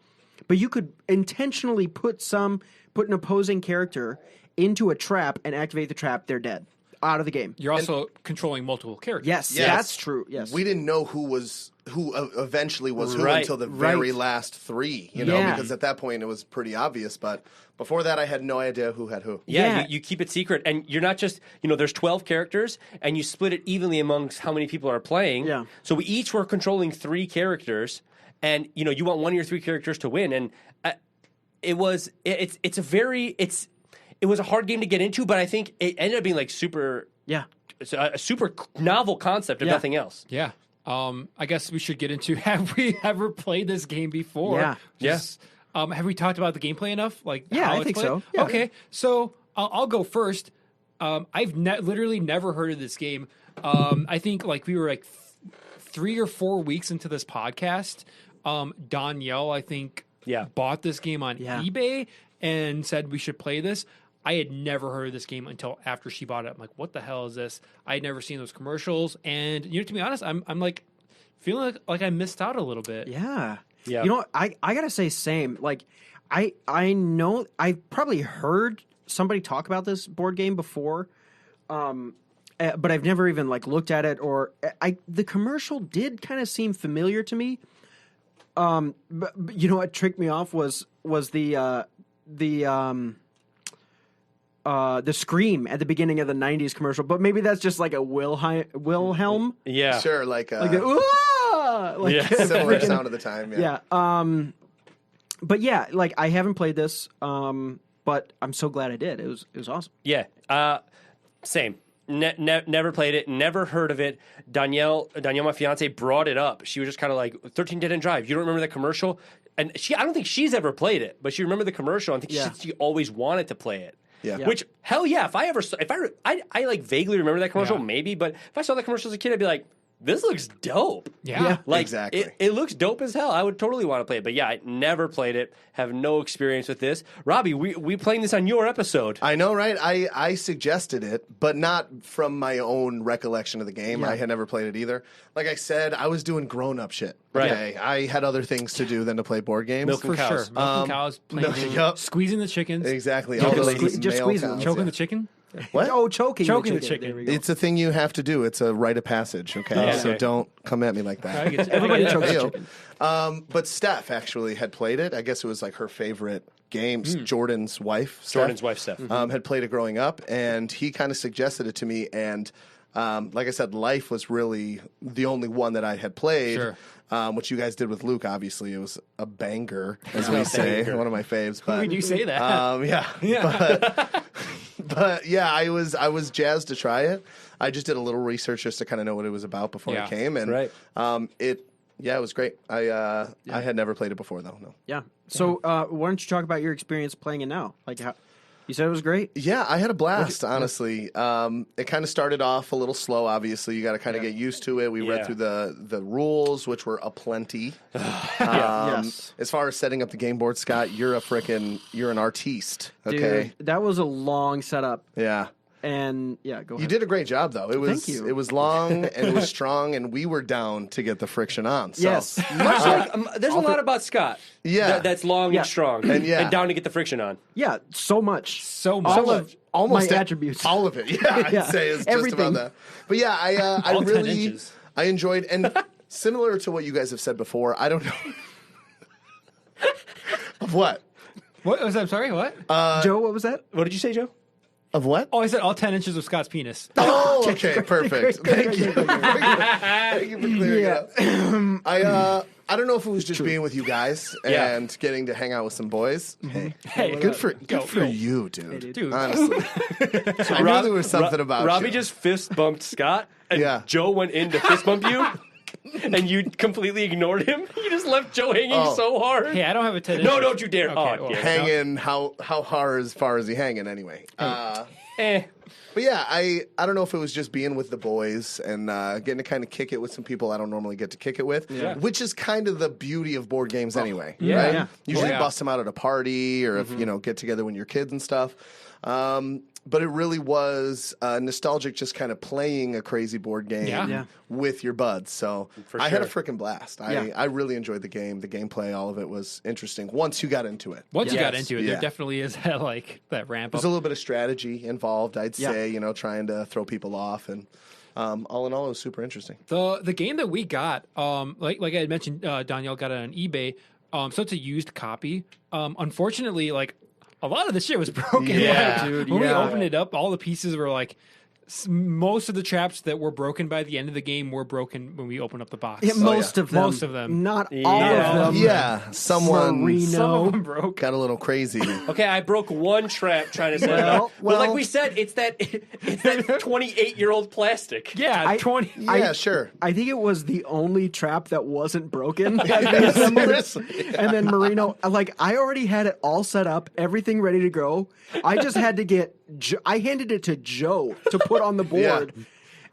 C: But you could intentionally put an opposing character into a trap and activate the trap. They're dead. Out of the game.
A: You're also controlling multiple characters.
C: Yes, that's true. Yes.
B: We didn't know who eventually was who
D: Right.
B: until the very last three, because at that point it was pretty obvious. But before that, I had no idea who had who.
D: Yeah, you keep it secret, and you're not just there's 12 characters, and you split it evenly amongst how many people are playing.
C: Yeah.
D: So we each were controlling 3 characters, and you want one of your 3 characters to win, and it was a hard game to get into, but I think it ended up being like super.
C: Yeah.
D: It's a super novel concept, if nothing else.
A: Yeah. I guess we should get into have we ever played this game before?
C: Yeah.
A: Just, have we talked about the gameplay enough? Like,
C: Yeah,
A: how
C: I
A: it's
C: think
A: played?
C: so. Yeah.
A: Okay, so I'll go first. I've literally never heard of this game. I think like we were like 3 or 4 weeks into this podcast. Danielle, I think, bought this game on eBay and said we should play this. I had never heard of this game until after she bought it. I'm like, what the hell is this? I had never seen those commercials. And, to be honest, I'm like feeling like I missed out a little bit.
C: Yeah.
D: Yeah.
C: You know what? I gotta say same. Like I know I've probably heard somebody talk about this board game before. But I've never even like looked at it or the commercial did kind of seem familiar to me. But you know what tricked me off was the scream at the beginning of the 90s commercial, but maybe that's just like a Wilhelm.
D: Yeah.
B: Sure, like
C: the ooh, like
B: similar sound of the time.
C: Yeah. But yeah, like I haven't played this, but I'm so glad I did. It was awesome.
D: Yeah. Same. Never played it. Never heard of it. Danielle, my fiance, brought it up. She was just kind of like 13 Dead End Drive. You don't remember the commercial? And I don't think she's ever played it, but she remembered the commercial. I think she always wanted to play it.
B: Yeah.
D: Which hell yeah! I like vaguely remember that commercial, maybe, but if I saw that commercial as a kid, I'd be like, this looks dope.
A: Yeah.
D: Like,
B: exactly.
D: It looks dope as hell. I would totally want to play it. But yeah, I never played it. Have no experience with this. Robbie, we playing this on your episode.
B: I know, right? I suggested it, but not from my own recollection of the game.
C: Yeah.
B: I had never played it either. Like I said, I was doing grown-up shit.
D: Right.
B: Okay? I had other things to do than to play board games.
D: Milk and
A: For
D: cows.
A: sure. Milking cows, playing, squeezing the chickens.
B: Exactly. All the ladies
C: just
B: male
C: squeezing them.
B: cows,
A: Choking
B: yeah.
A: the chicken.
B: What?
C: Oh, choking
A: Choking
C: the
A: the
C: chicken.
A: chicken.
C: There we go.
B: It's a thing you have to do. It's a rite of passage, okay?
D: Yeah.
B: So
D: Okay.
B: don't come at me like that.
A: I get you.
C: Everybody
A: I get
C: chokes
A: it.
C: the
B: Ew.
C: chicken.
B: But Steph actually had played it. I guess it was like her favorite game. Jordan's wife,
D: Steph.
B: had played it growing up, and he kind of suggested it to me. And like I said, Life was really the only one that I had played.
A: Sure.
B: Which you guys did with Luke. Obviously, it was a banger, as we say, one of my faves. But
A: When you say that.
B: yeah. But yeah, I was jazzed to try it. I just did a little research just to kind of know what it was about before
A: Yeah.
B: it came, and
D: Right.
B: it was great. I had never played it before though. No.
C: Yeah. So why don't you talk about your experience playing it now? Like how you said it was great.
B: Yeah, I had a blast, honestly. It kind of started off a little slow, obvieusly. You got to kind of get used to it. We read through the rules, which were aplenty.
C: Yes.
B: As far as setting up the game board, Scott, you're an artiste, okay?
C: Dude, that was a long setup.
B: Yeah.
C: And yeah, go ahead.
B: You did a great job, though. It was
C: Thank you.
B: It was long and it was strong, and we were down to get the friction on. So.
C: Yes.
D: Much like there's a lot about Scott.
B: Yeah.
D: That's long and strong
B: And yeah.
D: and down to get the friction on.
C: Yeah, so much.
A: So
C: All
A: much.
C: of
B: Almost
C: my
B: e-
C: attributes.
B: All of it. Yeah,
C: Yeah.
B: I'd say is just
C: Everything.
B: about that. But yeah, I
A: All 10
B: really
A: inches.
B: I enjoyed, and similar to what you guys have said before, I don't know. Of what?
A: What was that? I'm sorry, what?
C: Joe, what was that?
D: What did you say, Joe?
B: Of what?
A: Oh, I said all 10 inches of Scott's penis.
B: Oh, okay, perfect.
C: great,
B: Thank you. Thank you for clearing it up. I don't know if it was just being with you guys and getting to hang out with some boys.
A: Hey,
B: Good for
A: go.
B: you, dude.
A: Dude.
B: Honestly, I knew there was something about
D: Robbie
B: you.
D: just fist bumped Scott, and
B: Yeah.
D: Joe went in to fist bump you. and you completely ignored him. You just left Joe hanging so hard.
A: Hey, I don't have a 10.
D: No, don't you dare.
A: Okay,
D: Oh,
A: well,
D: damn it.
B: Hanging, how far is he hanging anyway?
D: Eh.
B: But yeah, I don't know if it was just being with the boys and getting to kind of kick it with some people I don't normally get to kick it with, which is kind of the beauty of board games anyway. Right?
C: Yeah.
B: Usually bust them out at a party or if get together when you're kids and stuff. But it really was nostalgic, just kind of playing a crazy board game with your buds. So I had a freaking blast. I really enjoyed the game. The gameplay, all of it was interesting once you got into it.
A: Once you got into it, there definitely is that ramp up.
B: There's a little bit of strategy involved, I'd say, trying to throw people off. And all in all, it was super interesting.
A: The game that we got, like I had mentioned, Danielle got it on eBay. So it's a used copy. Unfortunately, a lot of the shit was broken.
B: Yeah,
A: dude. When we opened it up, all the pieces were most of the traps that were broken by the end of the game were broken when we opened up the box.
C: Yeah, most of them.
A: Most of them.
C: Not all of them.
B: Yeah,
A: Some of them broke.
B: got a little crazy.
D: Okay, I broke one trap trying to set it up. But like we said, it's that 28-year-old plastic.
A: Yeah, 20.
B: Yeah, sure.
C: I think it was the only trap that wasn't broken. And then Marino, I already had it all set up, everything ready to go. I just had to get, I handed it to Joe to put on the board. Yeah.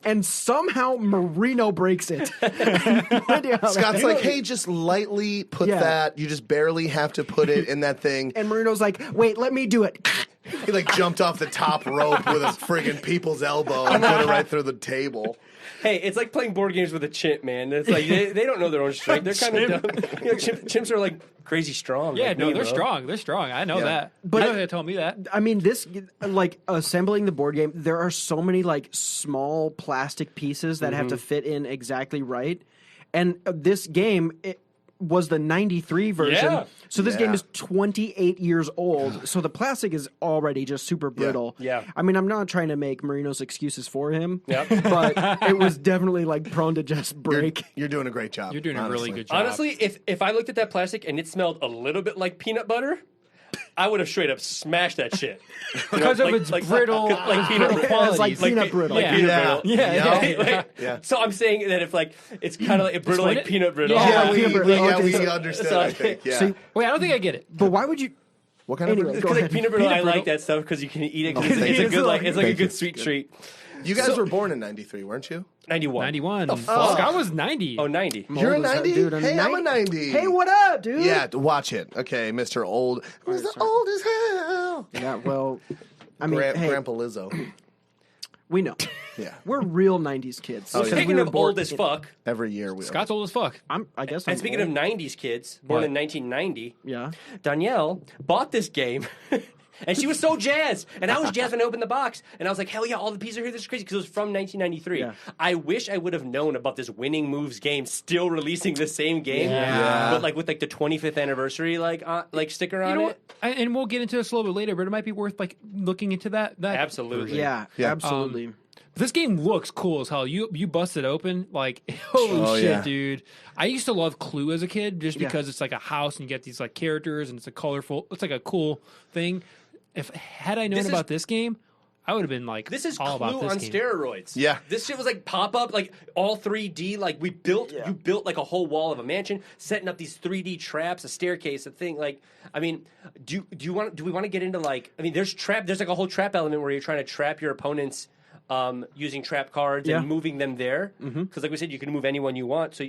C: And somehow Marino breaks it.
B: Scott's like, hey, just lightly put that. You just barely have to put it in that thing.
C: And Marino's like, wait, let me do it.
B: He jumped off the top rope with a friggin' people's elbow and put it right through the table.
D: Hey, it's like playing board games with a chimp, man. It's like they don't know their own strength. They're kind of dumb. Chimps are crazy strong.
A: Yeah, they're strong. They're strong. I know that. But they told me that.
C: I mean, this assembling the board game. There are so many small plastic pieces that have to fit in exactly right, and this game was the 93 version. Yeah. So this game is 28 years old. So the plastic is already just super brittle.
D: Yeah.
C: I mean, I'm not trying to make Marino's excuses for him, but it was definitely prone to just break.
B: You're doing a great job.
A: You're doing a really good job.
D: Honestly, if I looked at that plastic and it smelled a little bit like peanut butter, I would have straight up smashed that shit.
A: Because of its brittle,
D: peanut
C: qualities. Peanut brittle.
D: Yeah. So I'm saying that if it's kind of brittle like peanut brittle.
B: Yeah, we understood, I think. Yeah.
A: So, wait, I don't think I get it.
C: But why would you...
B: What kind of brittle?
D: Because peanut brittle, I like that stuff because you can eat it. Cause it's a good sweet treat.
B: You guys were born in 93, weren't you?
D: 91.
A: 91. Scott was 90.
D: Oh, 90.
B: You're a 90?
C: Dude,
B: hey, I'm a 90.
C: Hey, what up, dude?
B: Yeah, watch it. Okay, Mr. Old. Mr. Old as hell.
C: Yeah, well, I mean,
B: Grandpa Lizzo.
C: We know.
B: Yeah.
C: We're real 90s kids.
D: Speaking of old as fuck.
B: Every year we
A: Scott's old as fuck.
C: I guess
D: And speaking of 90s kids, born in 1990.
C: Yeah.
D: Danielle bought this game. And she was so jazzed. And I was jazzed when I opened the box. And I was like, hell yeah, all the pieces are here. This is crazy. Because it was from 1993. Yeah. I wish I would have known about this Winning Moves game still releasing the same game.
B: Yeah.
D: But with the 25th anniversary sticker on it.
A: And we'll get into this a little bit later, but it might be worth looking into that.
D: Absolutely.
C: Yeah, absolutely.
A: This game looks cool as hell. You bust it open, holy shit, dude. I used to love Clue as a kid just because it's like a house and you get these characters and it's it's like a cool thing. Had I known about this game, I would have been
D: this is
A: all
D: Clue
A: about this
D: on
A: game.
D: steroids.
B: Yeah.
D: This shit was pop up, all 3D. You built a whole wall of a mansion, setting up these 3D traps, a staircase, a thing. Do we want to get into there's a whole trap element where you're trying to trap your opponents using trap cards and moving them there. Because like we said, you can move anyone you want. So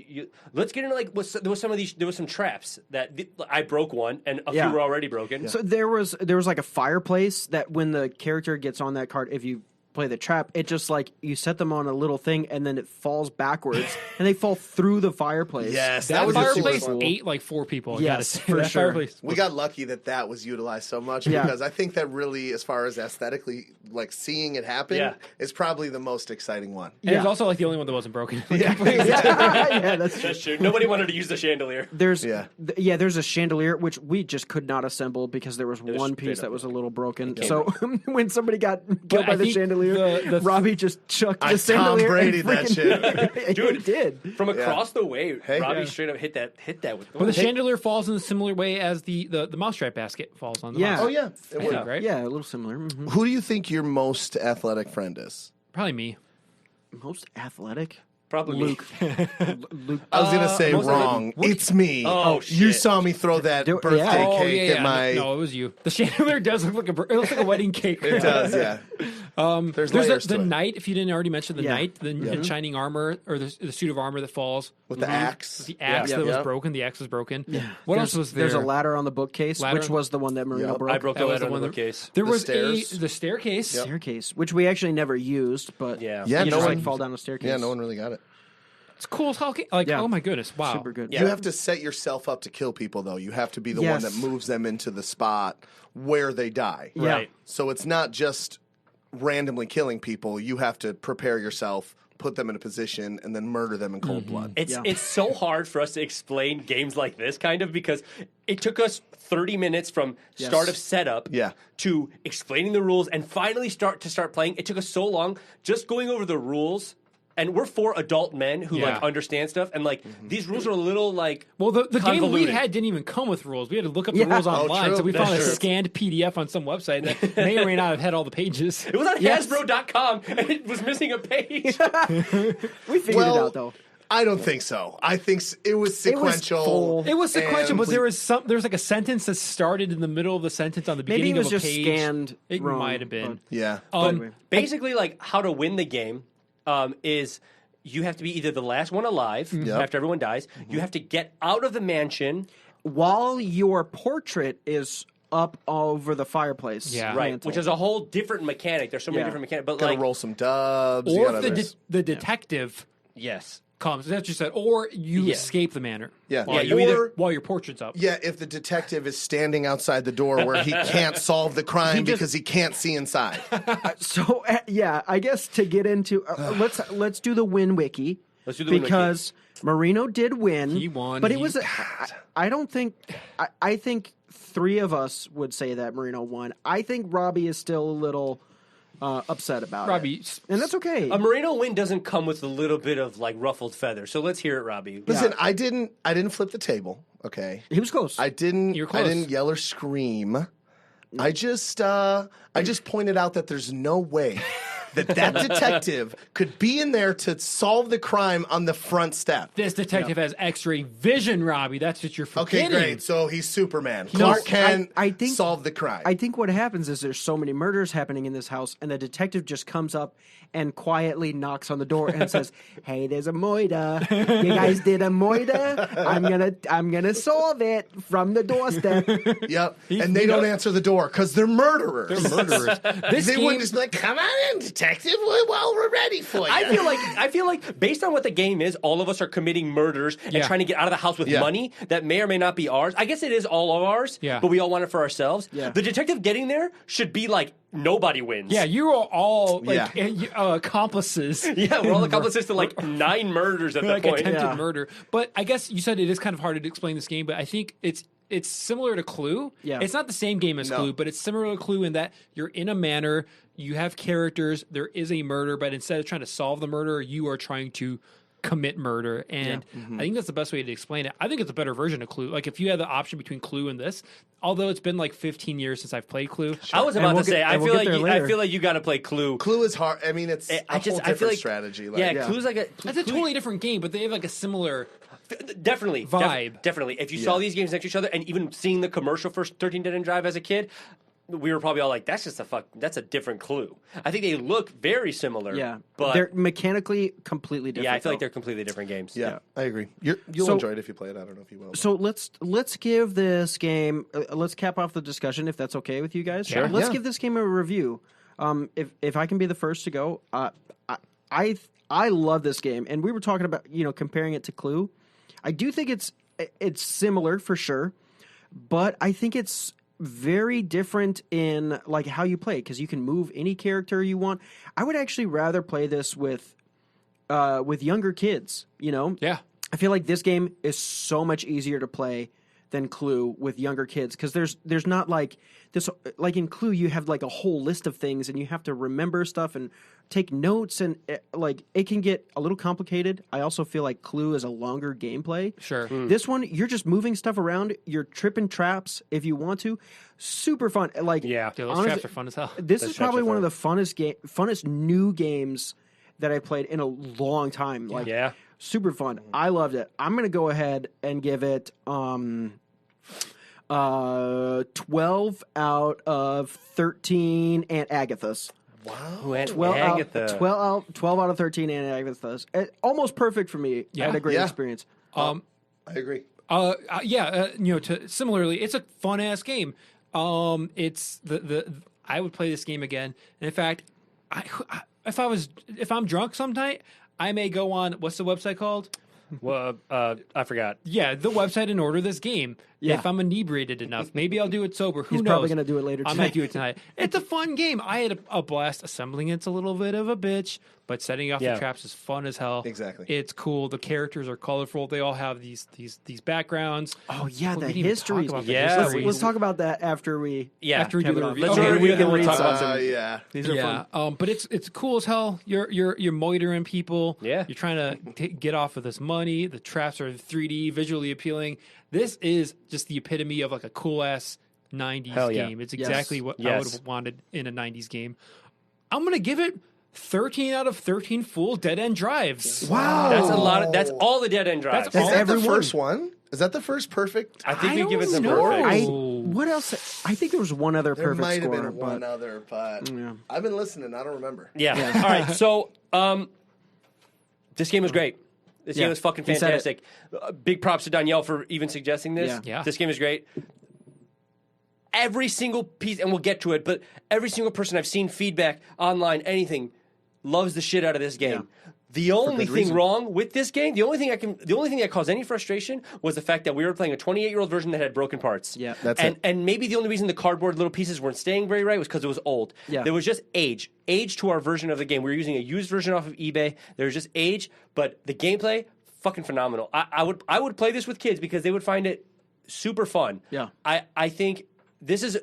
D: let's get into there was some traps that I broke one and a few were already broken.
C: So there was a fireplace that when the character gets on that card, if you play the trap, it just you set them on a little thing and then it falls backwards and they fall through the fireplace.
B: Yes,
A: that
B: was
A: fireplace
B: cool.
A: ate 4 people.
C: Yes, for sure.
B: We got lucky that was utilized so much because I think that really, as far as aesthetically, seeing it happen is probably the most exciting one.
A: And it's also the only one that wasn't broken.
C: Yeah, that's
D: true. Nobody wanted to use the chandelier.
C: There's a chandelier which we just could not assemble because there was one piece that was a little broken. So when somebody got killed by the chandelier, Robbie just chucked the chandelier.
B: Tom Brady that shit.
D: Dude,
C: he did.
D: From across the way, Robbie straight up hit that with
A: But the chandelier falls in a similar way as the mousetrap basket falls on the mouse.
B: Oh, yeah. It would.
A: Right?
C: Yeah, a little similar. Mm-hmm.
B: Who do you think your most athletic friend is?
A: Probably me.
C: Most athletic?
D: Probably
C: Luke.
B: I was gonna say
D: most of
B: wrong. It's me.
D: Oh,
B: You
D: shit.
B: saw me throw that birthday
C: yeah.
B: cake at my.
A: No, it was you. The chandelier does look like it looks like a wedding cake.
B: It does, yeah. There's layers
A: the
B: to it.
A: knight. If you didn't already mention the
C: Yeah.
A: knight, the shining armor or the suit of armor that falls
B: With the axe.
A: The axe
B: Yeah.
A: that was
B: Yeah.
A: broken. The axe was broken. What else was there?
C: There's a ladder on the bookcase,
A: Ladder?
C: which was the one that Marino
B: Yep.
C: broke.
D: I broke
A: That
D: the
A: was
D: ladder
A: the
D: on
A: one
D: the
A: that-
D: bookcase.
A: There
B: The
A: was
B: stairs.
A: the staircase.
C: Staircase, which we actually never used, but
D: Yeah.
B: Yeah,
C: you
B: no
C: just
B: one-
C: like fall down a staircase.
B: Yeah, no one really got it.
A: It's cool as hell. Like,
C: Yeah.
A: oh my goodness, wow,
C: Super good.
B: You have to set yourself up to kill people, though. You have to be the one that
C: Yes.
B: moves them into the spot where they die.
C: Yeah.
D: Right.
B: So it's not just randomly killing people. You have to prepare yourself, put them in a position, and then murder them in cold blood.
D: It's so hard for us to explain games like this, kind of, because it took us 30 minutes from start of setup
B: Yeah.
D: to explaining the rules and finally start playing. It took us so long just going over the rules. And we're 4 adult men who
A: Yeah.
D: like understand stuff, and like these rules are a little like
A: Well, the game we
D: convoluted.
A: had didn't even come with rules. We had to look up the rules online,
B: true.
A: so we
B: That's
A: found a
B: true.
A: scanned PDF on some website that may or may not have had all the pages.
D: It was on
C: Yes.
D: Hasbro.com, and it was missing a page.
C: We figured it out though.
B: I don't think so. I think it was sequential.
C: full.
A: It was sequential,
B: and
A: but there was like a sentence that started in the middle of the sentence on the
C: Maybe
A: beginning
C: it was
A: of a
C: just
A: page.
C: scanned
A: It
C: wrong,
A: might have been.
B: Yeah.
D: Basically, like how to win the game is you have to be either the last one alive after everyone dies. You have to get out of the mansion.
C: While your portrait is up over the fireplace.
A: Yeah.
D: Right,
C: mantle.
D: which is a whole different mechanic. There's so many
C: Yeah.
D: different mechanics, but
B: Gotta
D: like
B: roll some dubs. you
A: Or
B: gotta-
A: if the detective
D: yes,
A: comes, that's what you said, or you
D: Yeah.
A: escape the manor.
B: Yeah.
A: While,
B: Yeah,
A: while your portrait's up.
B: Yeah, if the detective is standing outside the door where he can't solve the crime because he can't see inside.
C: So I guess to get into let's do the win wiki.
D: Let's do the win wiki.
C: because Marino did win.
A: He won.
C: but it was. I don't think. I think 3 of us would say that Marino won. I think Robbie is still a little upset about
A: Robbie,
C: it, and that's okay.
D: a Merino win doesn't come with a little bit of like ruffled feathers. So let's hear it, Robbie.
B: Listen, I didn't flip the table, okay?
C: He was close.
B: I didn't
A: You're close.
B: I didn't yell or scream. I just pointed out that there's no way that detective could be in there to solve the crime on the front step.
A: This detective has X-ray vision, Robbie. That's what you're
B: Okay,
A: forgetting.
B: great. So he's Superman. Clark Kent
C: I think
B: solved the crime.
C: I think what happens is there's so many murders happening in this house, and the detective just comes up and quietly knocks on the door and says, "Hey, there's a murder. You guys did a murder. I'm gonna solve it from the doorstep."
B: Yep. And they don't answer the door because they're murderers.
A: They're murderers.
B: They wouldn't just be like, "Come on in, detective. Well, we're ready for you."
D: I feel like based on what the game is, all of us are committing murders and
A: Yeah.
D: trying to get out of the house with
B: Yeah.
D: money that may or may not be ours. I guess it is all of ours,
A: Yeah.
D: but we all want it for ourselves.
C: Yeah.
D: The detective getting there should be like nobody wins.
A: Yeah, you are all like accomplices.
D: Yeah, we're all accomplices to like 9 murders at that
A: like
D: point.
A: attempted
C: Yeah.
A: murder. But I guess you said it is kind of hard to explain this game, but I think it's similar to Clue.
C: Yeah.
A: It's not the same game as Clue, but it's similar to Clue in that you're in a manor, you have characters, there is a murder, but instead of trying to solve the murder, you are trying to commit murder. And I think that's the best way to explain it. I think it's a better version of Clue. Like if you had the option between Clue and this, although it's been like 15 years since I've played Clue.
D: I was
C: And
D: about
C: we'll
D: to say,
C: get-
D: I
C: and we'll
D: feel
C: get
D: like
C: there later.
D: I feel like you got to play Clue.
B: Clue is hard. I mean, it's a whole different
D: I feel like
B: strategy. Like,
D: yeah, Clue's like
A: That's a totally different game, but they have like a similar
D: definitely
A: vibe.
D: Definitely. If you saw these games next to each other, and even seeing the commercial for 13 Dead End Drive as a kid, we were probably all like, "That's just that's a different Clue." I think they look very similar.
C: Yeah,
D: but
C: they're mechanically completely different.
D: yeah, I feel like
C: though.
D: they're completely different games.
B: Yeah, I agree. You'll
C: So-
B: enjoy it if you play it. I don't know if you will.
C: So let's give this game. Let's cap off the discussion if that's okay with you guys.
A: Sure.
C: Let's
B: Yeah.
C: give this game a review. If I can be the first to go, I love this game, and we were talking about comparing it to Clue. I do think it's similar for sure, but I think it's very different in like how you play because you can move any character you want. I would actually rather play this with younger kids.
A: Yeah.
C: I feel like this game is so much easier to play than Clue with younger kids because there's not like this like in Clue you have like a whole list of things and you have to remember stuff and take notes and it can get a little complicated. I also feel like Clue is a longer gameplay.
A: Sure.
C: This one you're just moving stuff around, you're tripping traps if you want to. Super fun. Like
D: Yeah.
A: Dude, those
C: honestly,
A: traps are fun as hell.
C: This
D: Those
C: is probably
D: traps are
C: one of the funnest new games that I played in a long time. Like,
D: Yeah.
C: super fun. I loved it. I'm going to go ahead and give it 12 out of 13 Aunt Agathas.
D: Ooh, and
C: 12
D: Agatha.
C: out, 12 out of 13 Aunt Agathas. Almost perfect for me. I had a great experience.
B: I agree.
A: Similarly, it's a fun ass game. It's I would play this game again. And in fact, if I'm drunk some night, I may go on, what's the website called?
D: Well, I forgot.
A: Yeah, the website and order this game.
C: Yeah.
A: If I'm inebriated enough, maybe I'll do it sober. Who
C: He's
A: knows?
C: probably going to do it later
A: I
C: tonight.
A: might do it tonight. It's a fun game. I had a blast assembling it. It's a little bit of a bitch, but setting off the traps is fun as hell.
B: Exactly.
A: It's cool. The characters are colorful. They all have these backgrounds.
C: Oh, yeah,
A: We
C: the
A: didn't even
C: histories.
A: talk about the
D: Yeah,
A: histories.
C: Let's talk about that after we...
A: After we do the review.
D: Let's do the review, then we'll talk about some.
C: These are fun.
A: But it's cool as hell. You're moitering people.
D: Yeah.
A: You're trying to get off of this money. The traps are 3D, visually appealing. This is just the epitome of like a cool ass 90s
D: Hell yeah.
A: game. It's exactly what I would
D: Yes.
A: have wanted in a 90s game. I'm gonna give it 13 out of 13 full dead end drives.
B: Wow.
D: That's a lot. That's all the dead end drives.
A: That's
B: Is that
C: everyone.
B: the first one? Is that the first perfect?
D: I think
A: I
D: we give it
A: don't
D: some
A: know.
D: perfect.
C: What else? I think there was one other
B: There
C: perfect
B: might have
C: score.
B: been one
C: but
B: other, but
C: Yeah.
B: I've been listening. I don't remember.
D: Yeah. All right. So, this game was great. This game was fucking
C: He said it.
D: fantastic. Big props to Danielle for even suggesting this.
A: Yeah.
D: This game is great. Every single piece, and we'll get to it, but every single person I've seen feedback online, anything, loves the shit out of this game. The only thing wrong with this game, the only thing that caused any frustration was the fact that we were playing a 28-year-old version that had broken parts.
C: Yeah.
B: That's
D: and,
B: it.
D: And maybe the only reason the cardboard little pieces weren't staying very right was because it was old.
C: Yeah.
D: There was just age to our version of the game. We were using a used version off of eBay. There was just age, but the gameplay, fucking phenomenal. I would play this with kids because they would find it super fun.
C: Yeah.
D: I think this is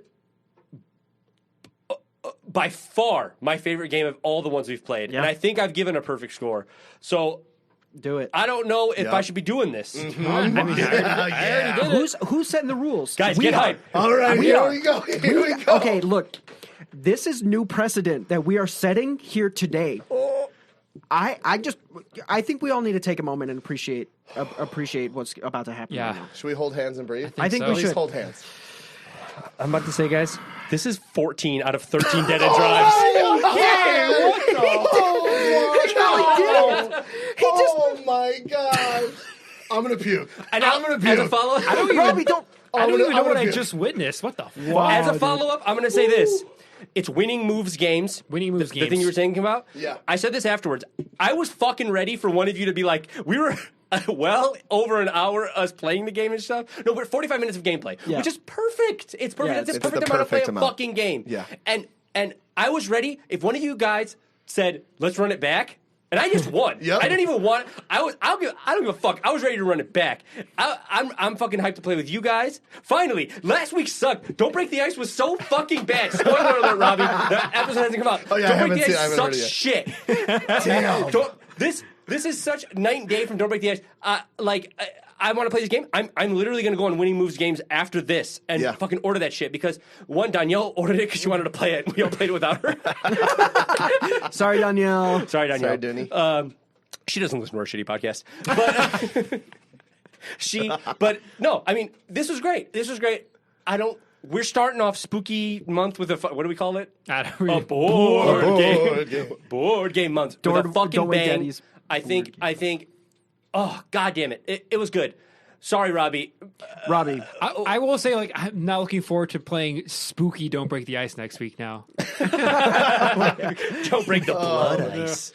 D: by far my favorite game of all the ones we've played.
C: Yeah.
D: And I think I've given a perfect score. So
C: Do it.
D: I don't know if I should be doing this.
C: Who's setting the rules?
D: Guys,
C: We
D: get
C: are.
D: hype.
B: All right,
C: We
B: here
C: are.
B: we go. Here we go.
C: Okay, look. This is new precedent that we are setting here today. I think we all need to take a moment and appreciate what's about to happen.
A: Yeah.
C: Right now.
B: Should we hold hands and breathe?
C: I think
A: so.
C: we
B: Please
C: should.
B: hold hands.
D: I'm about to say, guys, this is 14 out of 13 dead end drives.
B: Oh my god! I'm gonna puke.
D: And
B: I'm gonna puke.
D: as a follow-up,
C: Robbie, don't.
A: I don't even know what I
B: puke.
A: just witnessed. What the fuck?
D: as a follow-up, I'm going to say this. It's Winning Moves Games.
A: Winning Moves
D: The
A: Games.
D: thing you were thinking about?
B: Yeah.
D: I said this afterwards. I was fucking ready for one of you to be like, we were well over an hour us playing the game and stuff. No, we're 45 minutes of gameplay,
C: Yeah.
D: which is perfect. It's perfect.
C: Yeah,
D: That's the
B: it's
D: perfect
B: the
D: amount to play
B: perfect
D: a
B: amount.
D: fucking game.
B: Yeah.
D: And I was ready. If one of you guys said, let's run it back, and I just won.
B: Yep.
D: I didn't even want. I don't give a fuck. I was ready to run it back. I'm fucking hyped to play with you guys. Finally, last week sucked. Don't Break the Ice was so fucking bad. Spoiler alert, Robbie. The episode hasn't come out.
B: Oh, yeah, I
D: Don't Break
B: haven't
D: the Ice
B: seen- I haven't
D: sucks
B: heard it
D: shit.
B: Damn.
D: This is such night and day from Don't Break the Ice. I want to play this game. I'm literally going to go on Winning Moves Games after this and
B: Yeah.
D: fucking order that shit because one, Danielle ordered it because she wanted to play it. We all played it without her.
C: Sorry, Danielle.
D: Sorry, Danielle.
B: Sorry, Dooney.
D: She doesn't listen to our shitty podcast. But no, I mean, this was great. We're starting off spooky month with what do we call it?
A: I don't
D: A
A: really-
D: board game month. With a fucking
C: don't wait,
D: bang.
C: Daddies.
D: I think, oh, God damn it. It was good. Sorry, Robbie.
C: Robbie.
A: I will say, like, I'm not looking forward to playing spooky Don't Break the Ice next week now.
D: Don't break the blood ice.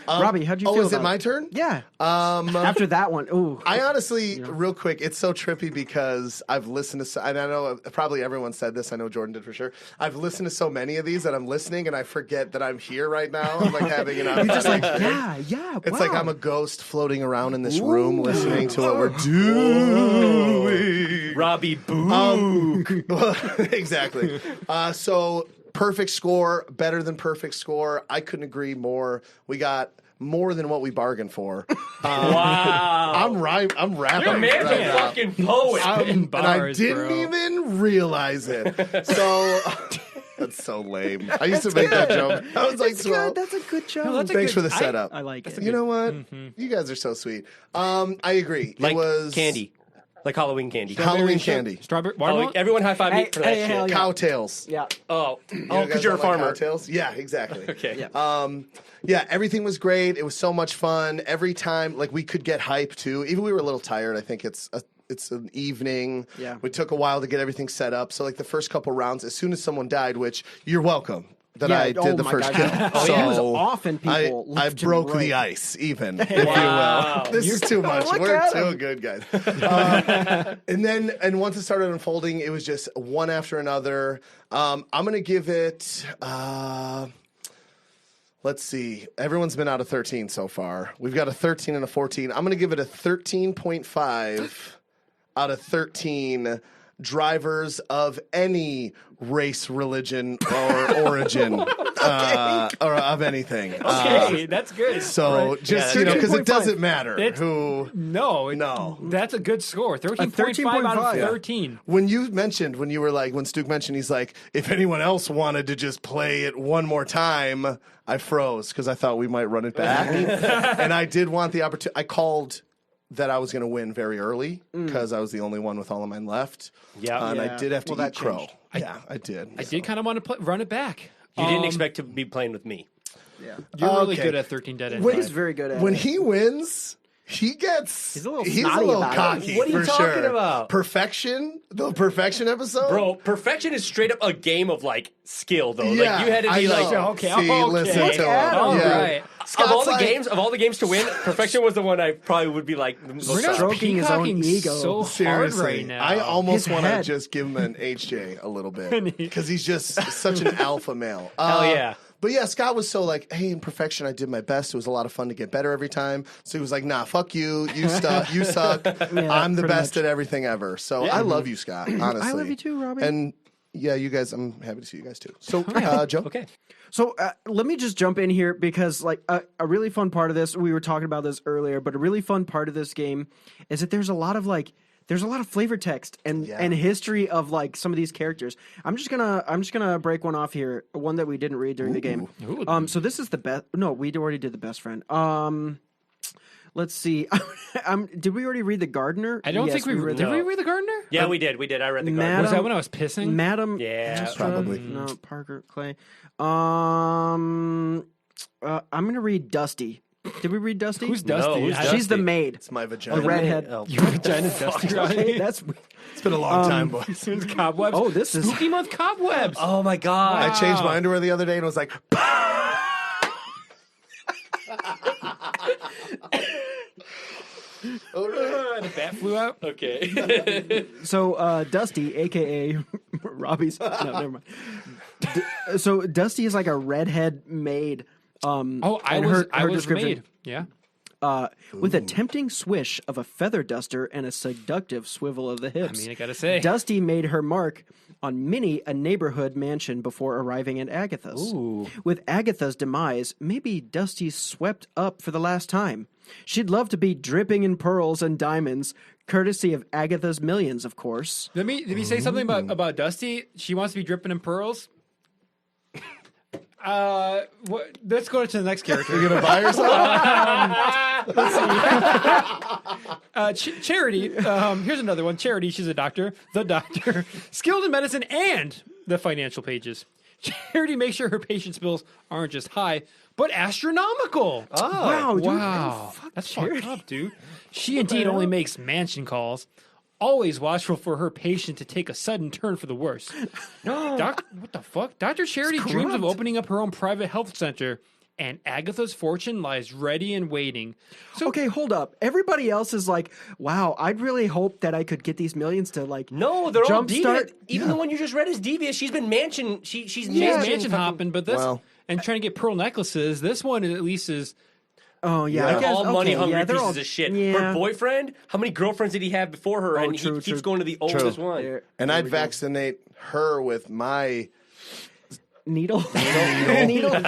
C: Robbie, how'd you feel
B: Is it
C: about
B: my turn?
C: Yeah. After that one, ooh.
B: I honestly, real quick, it's so trippy because I've listened to, and I know probably everyone said this. I know Jordan did for sure. I've listened to so many of these that I'm listening and I forget that I'm here right now. I'm like having an
C: You're just like, yeah.
B: It's like I'm a ghost floating around in this room listening to what we're doing.
D: Robbie Book.
B: Exactly. So perfect score, better than perfect score. I couldn't agree more. We got more than what we bargained for.
D: Wow.
B: I'm rapping.
D: Your man's
B: right
D: a
B: now.
D: fucking poet.
B: And I
A: Bars,
B: didn't
A: bro.
B: even realize it. So That's so lame. I used to make that joke. I was like,
C: That's good. That's a good joke.
A: No, that's a
B: thanks
A: good-
B: for the setup.
C: I like it.
B: You know what? You guys are so sweet. I agree.
D: Like
B: it was
D: candy. Like Halloween candy.
B: Halloween candy.
A: Strawberry
D: Oh,
A: watermelon.
D: everyone high five me for that
C: Hey,
D: shit.
C: hell yeah.
B: Cowtails.
C: Yeah.
D: Oh,
B: You
D: because
B: guys
D: you're a
B: don't like
D: farmer.
B: Cowtails? Yeah, exactly.
D: Okay.
B: Yeah, everything was great. It was so much fun. Every time, like, we could get hype too. Even we were a little tired. I think it's an evening.
C: Yeah.
B: We took a while to get everything set up. So like the first couple rounds, as soon as someone died, which you're welcome that
C: Yeah,
B: I did
C: oh
B: the
C: my
B: first
C: God.
B: kill.
C: Oh,
B: so
C: he was off and people
B: I
C: left and
B: broke
C: right.
B: the ice, even, if
D: Wow.
B: you will. This is too much.
C: Look
B: We're
C: at
B: too
C: him.
B: good, guys. And once it started unfolding, it was just one after another. I'm gonna give it. Let's see. Everyone's been out of 13 so far. We've got a 13 and a 14. I'm going to give it a 13.5 out of 13 drivers of any race, religion, or origin, or of anything.
A: Okay, that's good.
B: So just, because it
C: 13.5.
B: doesn't matter
A: It's-
B: who.
A: No, that's a good score. 13.5 out of
C: 13.5.
A: 13.
B: When you were like, when Stu mentioned, he's like, if anyone else wanted to just play it one more time, I froze because I thought we might run it back. And I did want the opportunity. I called that I was going to win very early because I was the only one with all of mine left.
D: Yeah.
B: And I
C: Yeah.
B: did have to
C: Well, that
B: eat crow.
C: changed.
B: Yeah, I did.
A: I did kind of want to run it back.
D: You didn't expect to be playing with me.
C: Yeah.
A: You're really
B: Okay.
A: good at 13 Dead Ends.
C: He's very good at
B: When
C: it.
B: he wins, he's
C: a little snotty about it.
B: cocky.
D: What are you
B: for
D: talking
B: sure.
D: about?
B: Perfection? The perfection episode?
D: Bro, perfection is straight up a game of like skill though.
B: Yeah,
D: Like you had to
B: I
D: be like
B: know.
A: okay,
B: See,
A: okay.
B: listen
A: Look
B: to
C: at
B: him.
C: him.
A: All
B: Yeah.
A: right.
D: of all the
B: Scott's
D: games to win, perfection was the one I probably would be like the most
A: We're not
D: proud of.
C: Stroking his own
A: peacocking
C: ego.
A: so hard
B: Seriously,
A: right now.
B: I almost
C: His
B: want to
C: head.
B: just give him an HJ a little bit because he's just such an alpha male.
D: Hell yeah.
B: But yeah, Scott was so like, hey, in perfection, I did my best. It was a lot of fun to get better every time. So he was like, nah, fuck you. You suck. You suck. I'm the
C: pretty
B: best
C: much.
B: at everything ever. So I love you, Scott, honestly.
C: I love you too, Robbie.
B: And yeah, you guys, I'm happy to see you guys too. So, Joe?
D: Okay.
C: So let me just jump in here because like a really fun part of this, we were talking about this earlier, but a really fun part of this game is that there's a lot of flavor text and history of like some of these characters. I'm just gonna break one off here, one that we didn't read during the game. So this is the best. No, we already did the best friend. Let's see. Did we already read the gardener?
A: I don't
C: Yes,
A: think we
C: read
A: did.
C: the
A: We read the gardener?
D: Yeah, we did. I read the
C: Madam-
A: Was that when I was pissing?
C: Madam.
D: Yeah,
C: Astra?
B: probably.
C: No, Parker Clay. I'm gonna read Dusty. Did we read Dusty?
A: Who's Dusty?
D: who's
A: I-
D: Dusty?
C: She's the maid.
B: It's my
C: The
B: vagina.
C: redhead.
D: Oh,
A: Your vagina's Dusty,
C: Okay,
A: right?
C: that's
B: It's been a long time, boys.
A: It's cobwebs.
C: Oh, this is-
A: Spooky Month cobwebs.
D: oh my god.
B: I changed my underwear the other day and was like,
A: The bat flew out.
D: Okay.
C: So Dusty, aka Robbie's. No, never mind. So Dusty is like a redhead maid.
A: Oh, I
C: and
A: was
C: her description,
A: made. Yeah.
C: with a tempting swish of a feather duster and a seductive swivel of the hips.
A: I mean, I gotta say.
C: Dusty made her mark on Minnie, a neighborhood mansion, before arriving at Agatha's. With Agatha's demise, maybe Dusty's swept up for the last time. She'd love to be dripping in pearls and diamonds, courtesy of Agatha's millions, of course.
A: Let me say something about Dusty. She wants to be dripping in pearls. Let's go to the next character.
B: you're going to buy yourself?
A: Charity. Here's another one. Charity. She's a doctor. The doctor. Skilled in medicine and the financial pages. Charity makes sure her patients' bills aren't just high, but astronomical.
C: Wow, dude.
A: Wow. That's fucked up, dude. She indeed only makes mansion calls. Always watchful for her patient to take a sudden turn for the worse. What the fuck? Dr. Charity dreams of opening up her own private health center, and Agatha's fortune lies ready and waiting. So,
C: Okay, hold up. Everybody else is like, wow, I'd really hope that I could get these millions to like
D: No, they're all devious.
C: jumpstart.
D: Even the one you just read is devious. She's been mansion. She's
A: she's
D: mansion
A: mansion hopping, but this
B: Well.
A: and trying to get pearl necklaces. This one at least is.
C: Oh yeah,
D: They're
C: I guess,
D: all money hungry
C: yeah, they're
D: pieces
C: all,
D: of shit.
C: Yeah.
D: Her boyfriend, how many girlfriends did he have before her? And
C: true,
D: he keeps
C: true.
D: going to the oldest one.
C: There-
B: And
C: there
B: I'd
C: we go.
B: vaccinate her with my
C: needle.
A: Needle?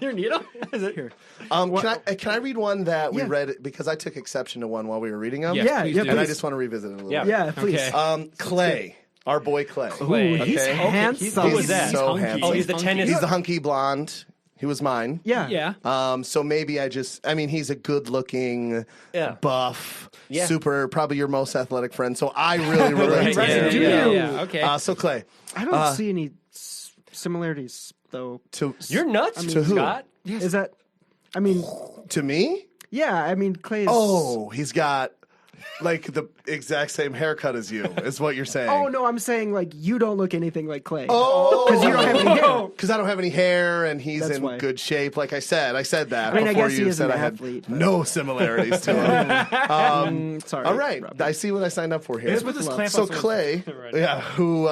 A: Your needle? Is it here?
B: Can I read one that we
C: Yeah.
B: read because I took exception to one while we were reading them?
A: Yes,
C: Yeah,
A: please
C: yeah,
A: do.
B: And I
C: please.
B: just want to revisit it a little
D: Yeah.
B: bit.
C: Yeah, please.
A: Okay.
B: Clay. Our boy Clay.
A: Clay.
C: He's
B: Okay.
C: handsome.
D: Who was that?
B: So
A: hunky.
B: handsome.
D: Oh, he's the tennis.
B: He's the hunky blonde. He was mine.
C: Yeah.
A: Yeah.
B: So maybe he's a good-looking, buff,
D: Yeah.
B: super, probably your most athletic friend. So I really relate to him.
C: Do you?
A: Yeah. Okay.
B: So Clay,
C: I don't see any similarities, though.
B: you're
D: nuts,
B: to who?
D: Scott.
C: Is that? I mean,
B: To me?
C: yeah. I mean, Clay is.
B: Oh, he's got like the exact same haircut as you. Is what you're saying?
C: Oh no, I'm saying like you don't look anything like Clay.
B: Oh,
C: because you don't have any hair.
B: Because I don't have any hair, and he's
C: That's
B: in
C: why.
B: good shape. Like I said that.
C: I mean, I
B: before
C: guess
B: you
C: he is
B: said
C: an
B: I had
C: athlete, but-
B: no similarities to him.
C: Sorry.
B: All right,
C: Robbie.
B: I see what I signed up for here.
A: Let's put this clamp
B: So
A: on someone's-
B: Clay,
A: Right.
B: who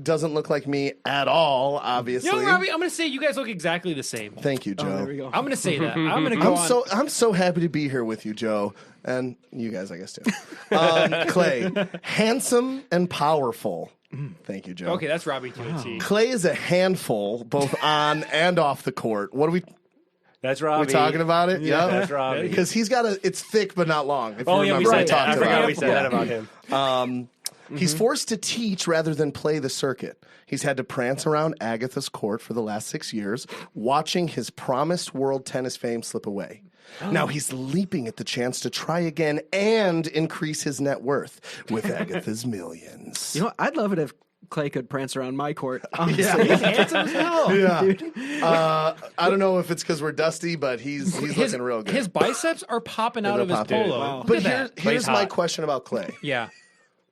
B: doesn't look like me at all, obviously.
A: You know, Robbie, I'm going to say you guys look exactly the same.
B: Thank you, Joe.
C: Oh, there we go.
A: I'm going to say that. I'm going to go on.
B: I'm so happy to be here with you, Joe, and you guys, I guess too. Clay, handsome and powerful. Thank you, Joe.
A: Okay, that's Robbie to a T.
B: Clay is a handful, both on and off the court. What are we
D: That's Robbie.
B: talking about? It, yeah,
D: That's Robbie.
B: Because he's got it's thick but not long. If
D: Oh
B: you
D: yeah, we
B: remember,
D: said that.
B: talked
D: I forgot
B: about
D: we
B: it.
D: said that about him.
B: He's forced to teach rather than play the circuit. He's had to prance around Agatha's court for the last 6 years, watching his promised world tennis fame slip away. Now he's leaping at the chance to try again and increase his net worth with Agatha's millions.
C: You know, I'd love it if Clay could prance around my court. Honestly.
A: He's handsome as hell.
B: Yeah.
C: Dude.
B: I don't know if it's because we're dusty, but he's looking real good.
A: His biceps are popping out
B: They're
A: of his
B: popping.
A: polo.
C: Wow.
A: Look
B: But
A: at that.
B: here's
D: Clay's
B: my
D: hot.
B: question about Clay.
A: Yeah.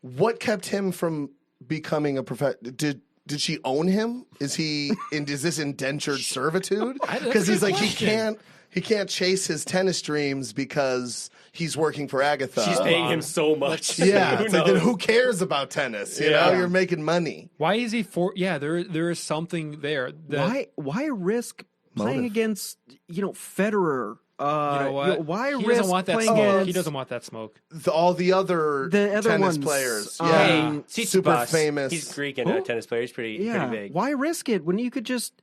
B: What kept him from becoming a Did she own him? Is this indentured servitude?
A: That's
B: Because
A: a
B: he's
A: good
B: like
A: question.
B: he can't chase his tennis dreams because he's working for Agatha.
D: She's paying him so much.
B: Yeah,
D: Who
B: it's like, then
D: knows?
B: who cares about tennis? You know, you're making money.
A: Why is he for? Yeah, there is something there. That,
C: Why risk playing
B: Motive.
C: against Federer?
A: You know what?
C: Why
A: he
C: risk
A: doesn't want that
C: playing
A: smoke.
C: against
A: He doesn't want that smoke.
B: All the other
C: the other
B: tennis
C: ones?
B: players,
D: Hey,
B: yeah,
D: Tsitsipas,
B: super famous.
D: He's Greek and a tennis player. He's pretty big.
C: Why risk it when you could just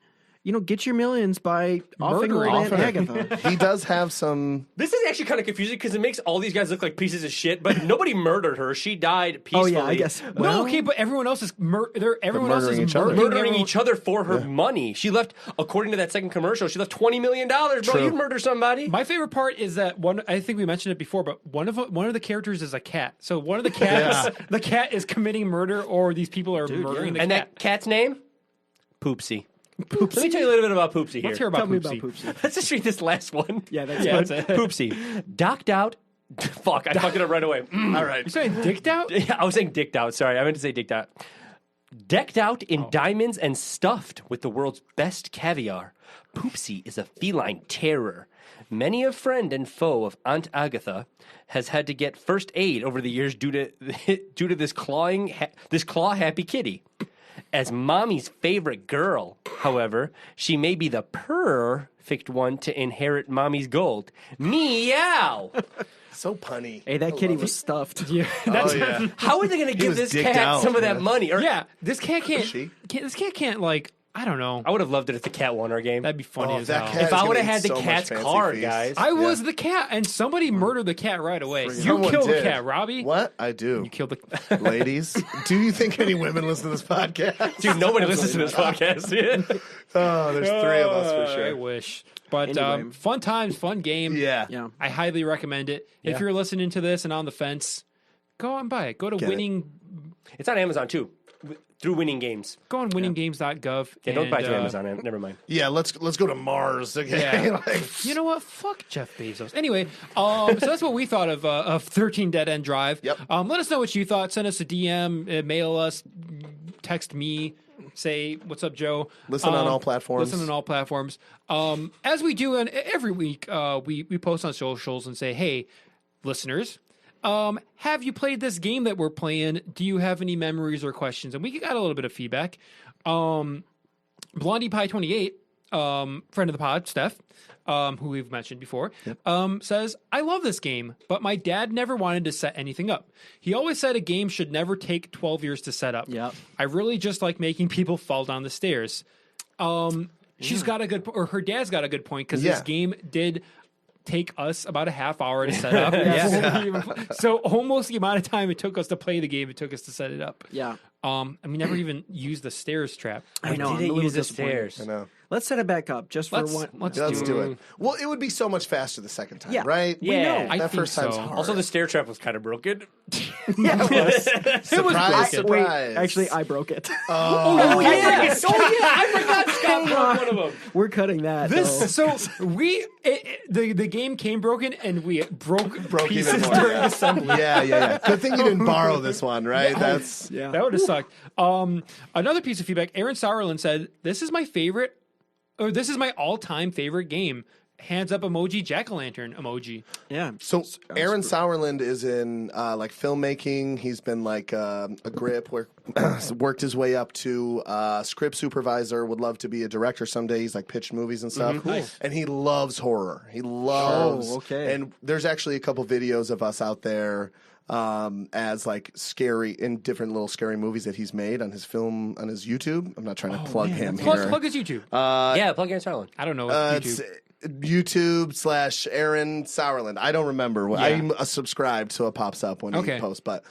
C: get your millions by offing
A: Murdering.
C: old Aunt Agatha?
B: He does have some.
D: This is actually kind of confusing because it makes all these guys look like pieces of shit, but nobody murdered her. She died peacefully.
C: Oh yeah, I guess.
A: No, okay, but everyone else is everyone else is
B: murdering each other.
A: murdering
D: Murdering
A: everyone.
D: each other for her money. She left, according to that second commercial, she left $20 million. Bro,
B: True.
D: you'd murder somebody.
A: My favorite part is that one. I think we mentioned it before, but one of the characters is a cat. So one of the cats, the cat is committing murder, or these people are murdering the
D: and
A: cat.
D: that cat's name? Poopsie. Let me tell you a little bit about Poopsie here.
A: Let's hear about
C: Tell me
A: Poopsie.
C: about Poopsie.
D: Let's just read this last one.
C: Yeah, that's
A: Yeah,
C: fine.
A: that's it.
D: Poopsie. Docked out. Fuck, I fucked it up right away.
B: All right,
A: You're saying dicked out?
D: Yeah, I was saying dicked out. Sorry, I meant to say dicked out. Decked out in diamonds and stuffed with the world's best caviar, Poopsie is a feline terror. Many a friend and foe of Aunt Agatha has had to get first aid over the years due to this claw happy kitty. As mommy's favorite girl, however, she may be the perfect one to inherit mommy's gold. Meow!
B: so punny.
C: Hey, that kitty was stuffed.
A: Yeah,
B: Oh yeah.
D: How are they going to give
B: was
D: this
B: dicked
D: cat
B: out,
D: some of that
B: man.
D: money? Or,
A: yeah. This cat can't.
B: She?
A: This cat can't like. I don't know.
D: I would have loved it if the cat won our game.
A: That'd be funny
B: Oh,
A: as
B: that
A: hell.
B: cat-
D: If I
B: gonna
D: would have
B: eat
D: had the
B: so much
D: cat's
B: fancy
D: card,
B: feast.
D: guys.
A: I was the cat, and somebody murdered the cat right away. You
B: Someone
A: killed the
B: did.
A: cat, Robbie.
B: What? I do.
A: You killed the.
B: Ladies, do you think any women listen to this podcast?
D: Dude, nobody listens to this podcast.
B: Oh, there's three of us for
A: I
B: sure.
A: wish. But
C: Anyway.
A: fun times, fun game.
B: Yeah.
C: Yeah.
A: I highly recommend it. If you're listening to this and on the fence, go and buy it. Go to
B: Get it.
D: It's on Amazon, too, through Winning Games.
A: Go on winninggames.gov.
D: Yeah, don't
A: and,
D: buy it through Amazon. Never mind.
B: Yeah, let's go to Mars again.
A: Yeah.
B: Like,
A: You know what? Fuck Jeff Bezos. Anyway, so that's what we thought of 13 Dead End Drive.
B: Yep.
A: Let us know what you thought. Send us a DM, mail us, text me, say, what's up, Joe?
B: Listen on all platforms.
A: Listen on all platforms. As we do every week, we post on socials and say, hey, listeners, have you played this game that we're playing? Do you have any memories or questions? And we got a little bit of feedback. Blondie Pie 28, friend of the pod, Steph, who we've mentioned before, says, I love this game, but my dad never wanted to set anything up. He always said a game should never take 12 years to set up.
C: Yep.
A: I really just like making people fall down the stairs. She's got a good, or her dad's got a good point, because this
B: Yeah.
A: game did take us about a half hour to set up. So almost the amount of time it took us to play the game, it took us to set it up.
C: Yeah.
A: And we never even used the stairs trap.
C: I know.
D: Didn't use the stairs.
B: I know.
C: Let's set it back up just for one.
A: Let's
B: do it. Well, it would be so much faster the second time,
C: Yeah.
B: right?
D: Yeah.
C: We know.
A: I
B: That
A: think
B: first time's
A: so.
B: hard.
D: Also, the stair trap was kind of broken.
B: Surprise,
C: Wait,
B: surprise.
C: actually, I broke it.
D: I forgot Scott broke one of them.
C: We're cutting that. though.
A: The game came broken and we broke
B: even
A: pieces
B: more.
A: during assembly.
B: Yeah. Good thing you didn't borrow this one, right? That's
C: Yeah.
A: That would have sucked. Another piece of feedback, Aaron Sauerland said, this is my all-time favorite game. Hands up emoji, jack-o'-lantern emoji.
C: Yeah.
B: So Aaron Sauerland is in like filmmaking. He's been like a grip, worked his way up to script supervisor. Would love to be a director someday. He's like pitched movies and stuff.
A: Nice.
B: And he loves horror. He loves.
C: Oh, okay.
B: And there's actually a couple videos of us out there as like scary in different little scary movies that he's made on his YouTube. I'm not trying to plug him here.
A: Plug his YouTube.
D: Yeah, plug Aaron Sauerland.
A: I don't know.
B: It's YouTube/Aaron Sauerland. I don't remember. I'm subscribed, so it pops up when he posts. But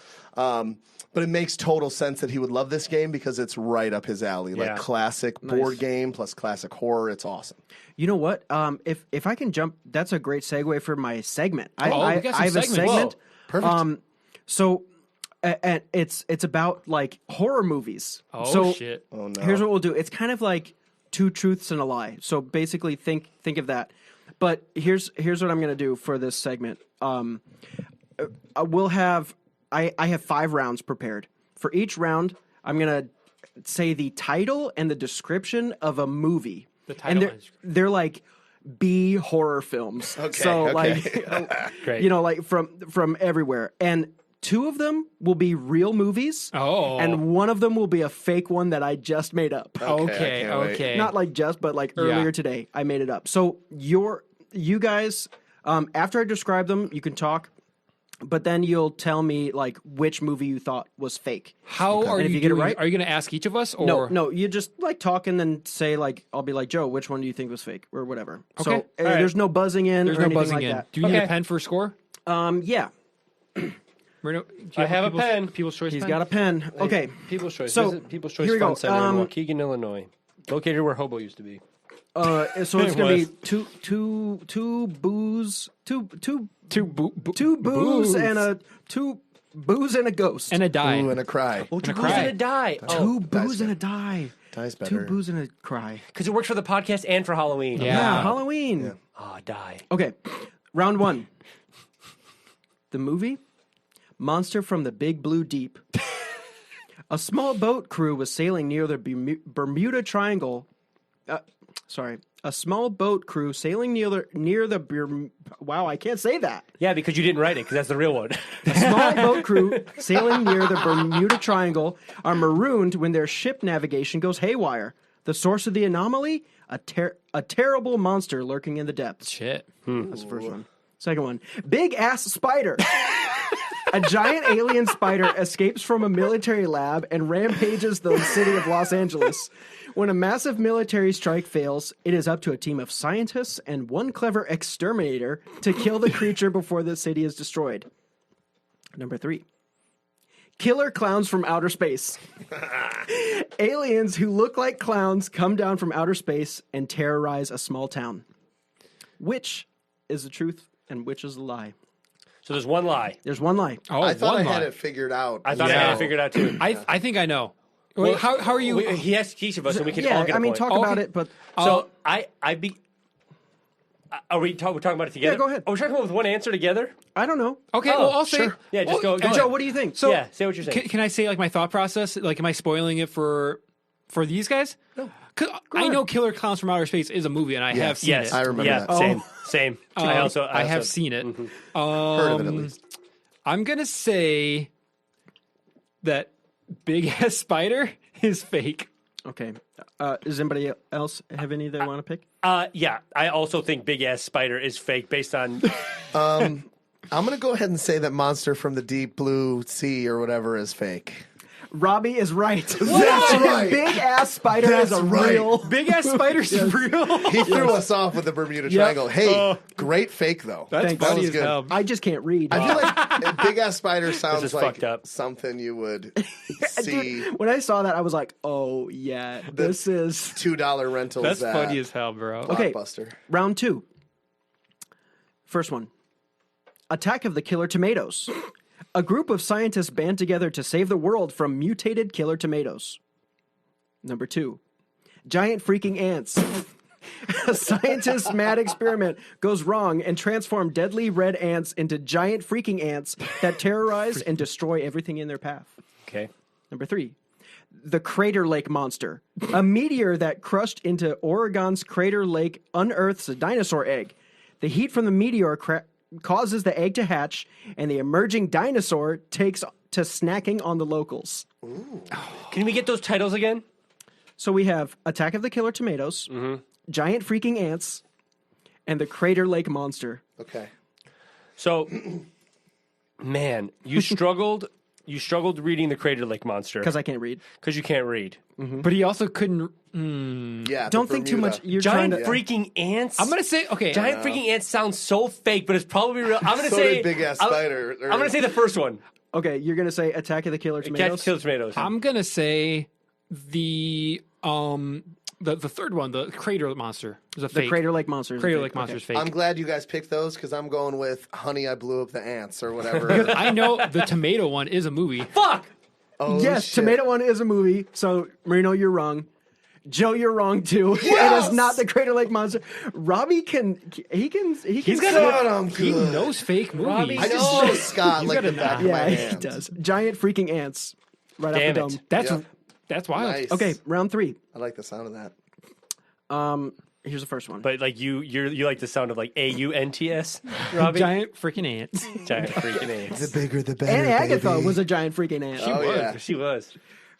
B: it makes total sense that he would love this game because it's right up his alley.
D: Yeah.
B: Like classic board game plus classic horror. It's awesome.
C: You know what? If I can jump, that's a great segue for my segment.
A: we got some
C: I have a
A: segments.
C: segment.
B: Whoa, perfect.
C: So, and it's about like horror movies.
A: Oh,
C: so
A: shit.
B: Oh, no.
C: Here's what we'll do. It's kind of like two truths and a lie. So basically, think of that. But here's what I'm going to do for this segment. We'll have I have 5 rounds prepared. For each round, I'm going to say the title and the description of a movie.
A: The title
C: and they're like B horror films.
B: Okay,
C: so
B: okay.
C: like
D: Great.
C: you know, like from everywhere. And 2 of them will be real movies.
A: Oh.
C: And one of them will be a fake one that I just made up.
A: Okay.
B: can't wait.
C: Not like just, but like earlier today, I made it up. So you guys, after I describe them, you can talk, but then you'll tell me like which movie you thought was fake.
A: How are
C: And if
A: you
C: you get it
A: doing?
C: right-
A: Are you going to ask each of us? Or?
C: No, you just like talk and then say like, I'll be like, Joe, which one do you think was fake or whatever.
A: Okay.
C: So
A: All right.
C: there's no buzzing in
A: There's
C: or
A: no
C: anything
A: buzzing
C: like
A: in.
C: that.
A: Do you need a pen for a score?
C: Yeah,
A: Marino, do you
D: I have a
A: people's-
D: pen.
A: People's choice
C: he's
A: pen?
C: got a pen. Okay.
D: People's Choice.
C: So,
D: Visit People's Choice
C: here we
D: Fun
C: go.
D: Center in Waukegan, Illinois. Located where Hobo used to be.
C: So it's
D: It
C: gonna be
D: was.
C: two booze
A: booze.
C: and two booze and a ghost
A: And a die.
B: Ooh, and a cry.
D: Oh, two
A: a
D: booze
A: cry.
D: and a die.
C: two booze and a die.
B: Die's better.
C: Two booze and a cry.
D: Because it works for the podcast and for Halloween.
C: Yeah, Halloween.
D: Oh, die.
C: Okay, round 1. The movie Monster from the Big Blue Deep. A small boat crew was sailing near the Bermuda Triangle. A small boat crew sailing near the wow, I can't say that.
D: Yeah, because you didn't write it, because that's the real one.
C: A small boat crew sailing near the Bermuda Triangle are marooned when their ship navigation goes haywire. The source of the anomaly? A terrible monster lurking in the depths.
A: Shit.
C: That's the first one. Second one. Big ass spider. A giant alien spider escapes from a military lab and rampages the city of Los Angeles. When a massive military strike fails, it is up to a team of scientists and one clever exterminator to kill the creature before the city is destroyed. Number 3. Killer clowns from outer space. Aliens who look like clowns come down from outer space and terrorize a small town. Which is the truth and which is the lie?
D: So there's one lie.
C: There's one lie.
A: Oh,
B: I thought I
A: one
B: had
A: lie.
B: it figured out.
D: I thought I had it figured out, too.
A: I think I know. Wait, how are you?
D: He asked each of us, and we can all
C: Yeah,
D: get a
C: I mean,
D: point.
C: talk
A: Okay.
C: about it, but
D: So are we talking about it together?
C: Yeah, go ahead.
D: Are we trying to come up with one answer together?
C: I don't know.
A: Okay,
D: Oh,
A: well, I'll say.
B: sure.
D: Yeah, just
A: Well,
D: go
C: Joe,
D: ahead.
C: what do you think?
A: So,
D: Yeah, say what you're saying.
A: Can I say like my thought process? Like, am I spoiling it for these guys? No. I know Killer Clowns from Outer Space is a movie, and I have seen
D: Yes,
A: it.
B: I remember
D: yeah,
B: that.
D: Same.
A: I have seen it.
B: Heard of it at least.
A: I'm gonna say that Big Ass Spider is fake.
C: Okay. Does anybody else have any they want to pick?
D: Yeah, I also think Big Ass Spider is fake based on.
B: I'm going to go ahead and say that Monster from the Deep Blue Sea or whatever is fake.
C: Robbie is right.
B: That's right.
C: Big ass spider is a
B: right.
C: real.
A: Big ass spiders is real.
B: He threw us off with the Bermuda Triangle. Hey, great fake though.
A: That's
C: Thanks.
A: funny
B: was
A: as
B: good.
A: hell.
C: I just can't read.
B: I feel like a big ass spider sounds
D: is
B: like
D: fucked up.
B: something you would see.
C: Dude, when I saw that, I was like, "Oh yeah, this is
B: $2 rentals.
A: That's
B: at
A: funny as hell, bro.
C: Okay.
B: Blockbuster.
C: round 2." First one: Attack of the Killer Tomatoes. A group of scientists band together to save the world from mutated killer tomatoes. Number 2: Giant freaking ants. A scientist's mad experiment goes wrong and transform deadly red ants into giant freaking ants that terrorize and destroy everything in their path.
D: Okay.
C: Number 3: The Crater Lake Monster. A meteor that crushed into Oregon's Crater Lake unearths a dinosaur egg. The heat from the meteor causes the egg to hatch, and the emerging dinosaur takes to snacking on the locals.
D: Can we get those titles again?
C: So we have Attack of the Killer Tomatoes, Giant Freaking Ants, and the Crater Lake Monster.
B: Okay.
D: So, man, you struggled reading the Crater Lake Monster
C: Because I can't read.
D: because you can't read.
A: But he also couldn't.
B: Yeah.
C: Don't
B: the
C: think too
B: Bermuda.
C: much. You're
D: Giant
C: trying to.
D: freaking ants.
A: I'm gonna say okay.
D: Giant freaking ants sounds so fake, but it's probably real. I'm gonna
B: So
D: say
B: did Big Ass
D: I'm-
B: Spider.
D: I'm gonna say the first one.
C: Okay, you're gonna say Attack of the Killer
D: Catch
C: Tomatoes.
D: Kill Tomatoes.
A: I'm gonna say the third one, the Crater Monster, is a
C: The
A: fake.
C: Crater Lake Monster. is a
A: Crater
C: fake.
A: Lake Monster is
C: Okay.
A: fake.
B: I'm glad you guys picked those because I'm going with Honey, I Blew Up the Ants or whatever.
A: I know the tomato one is a movie.
D: Fuck.
B: Oh,
C: Yes,
B: shit.
C: Tomato One is a movie. So Marino, you're wrong. Joe, you're wrong too. It
B: Yes!
C: is not the Crater Lake Monster. Robbie can.
B: He's got I'm
A: He
B: good.
A: knows fake movies.
B: I just know Scott like
A: got
B: the
A: it
B: back
A: now.
B: of my
C: Yeah,
B: hand.
C: he does. Giant freaking ants. Right off
D: Damn
C: the
D: it.
C: dome.
A: That's
B: Yeah.
A: that's wild.
B: Nice.
C: Okay, round 3.
B: I like the sound of that.
C: Here's the first one.
D: But like you like the sound of like AUNTS, Robbie.
A: Giant freaking ants.
D: Giant freaking ants.
B: The bigger, the better.
C: and Agatha
B: baby.
C: was a giant freaking ant.
B: Oh, yeah.
D: She was.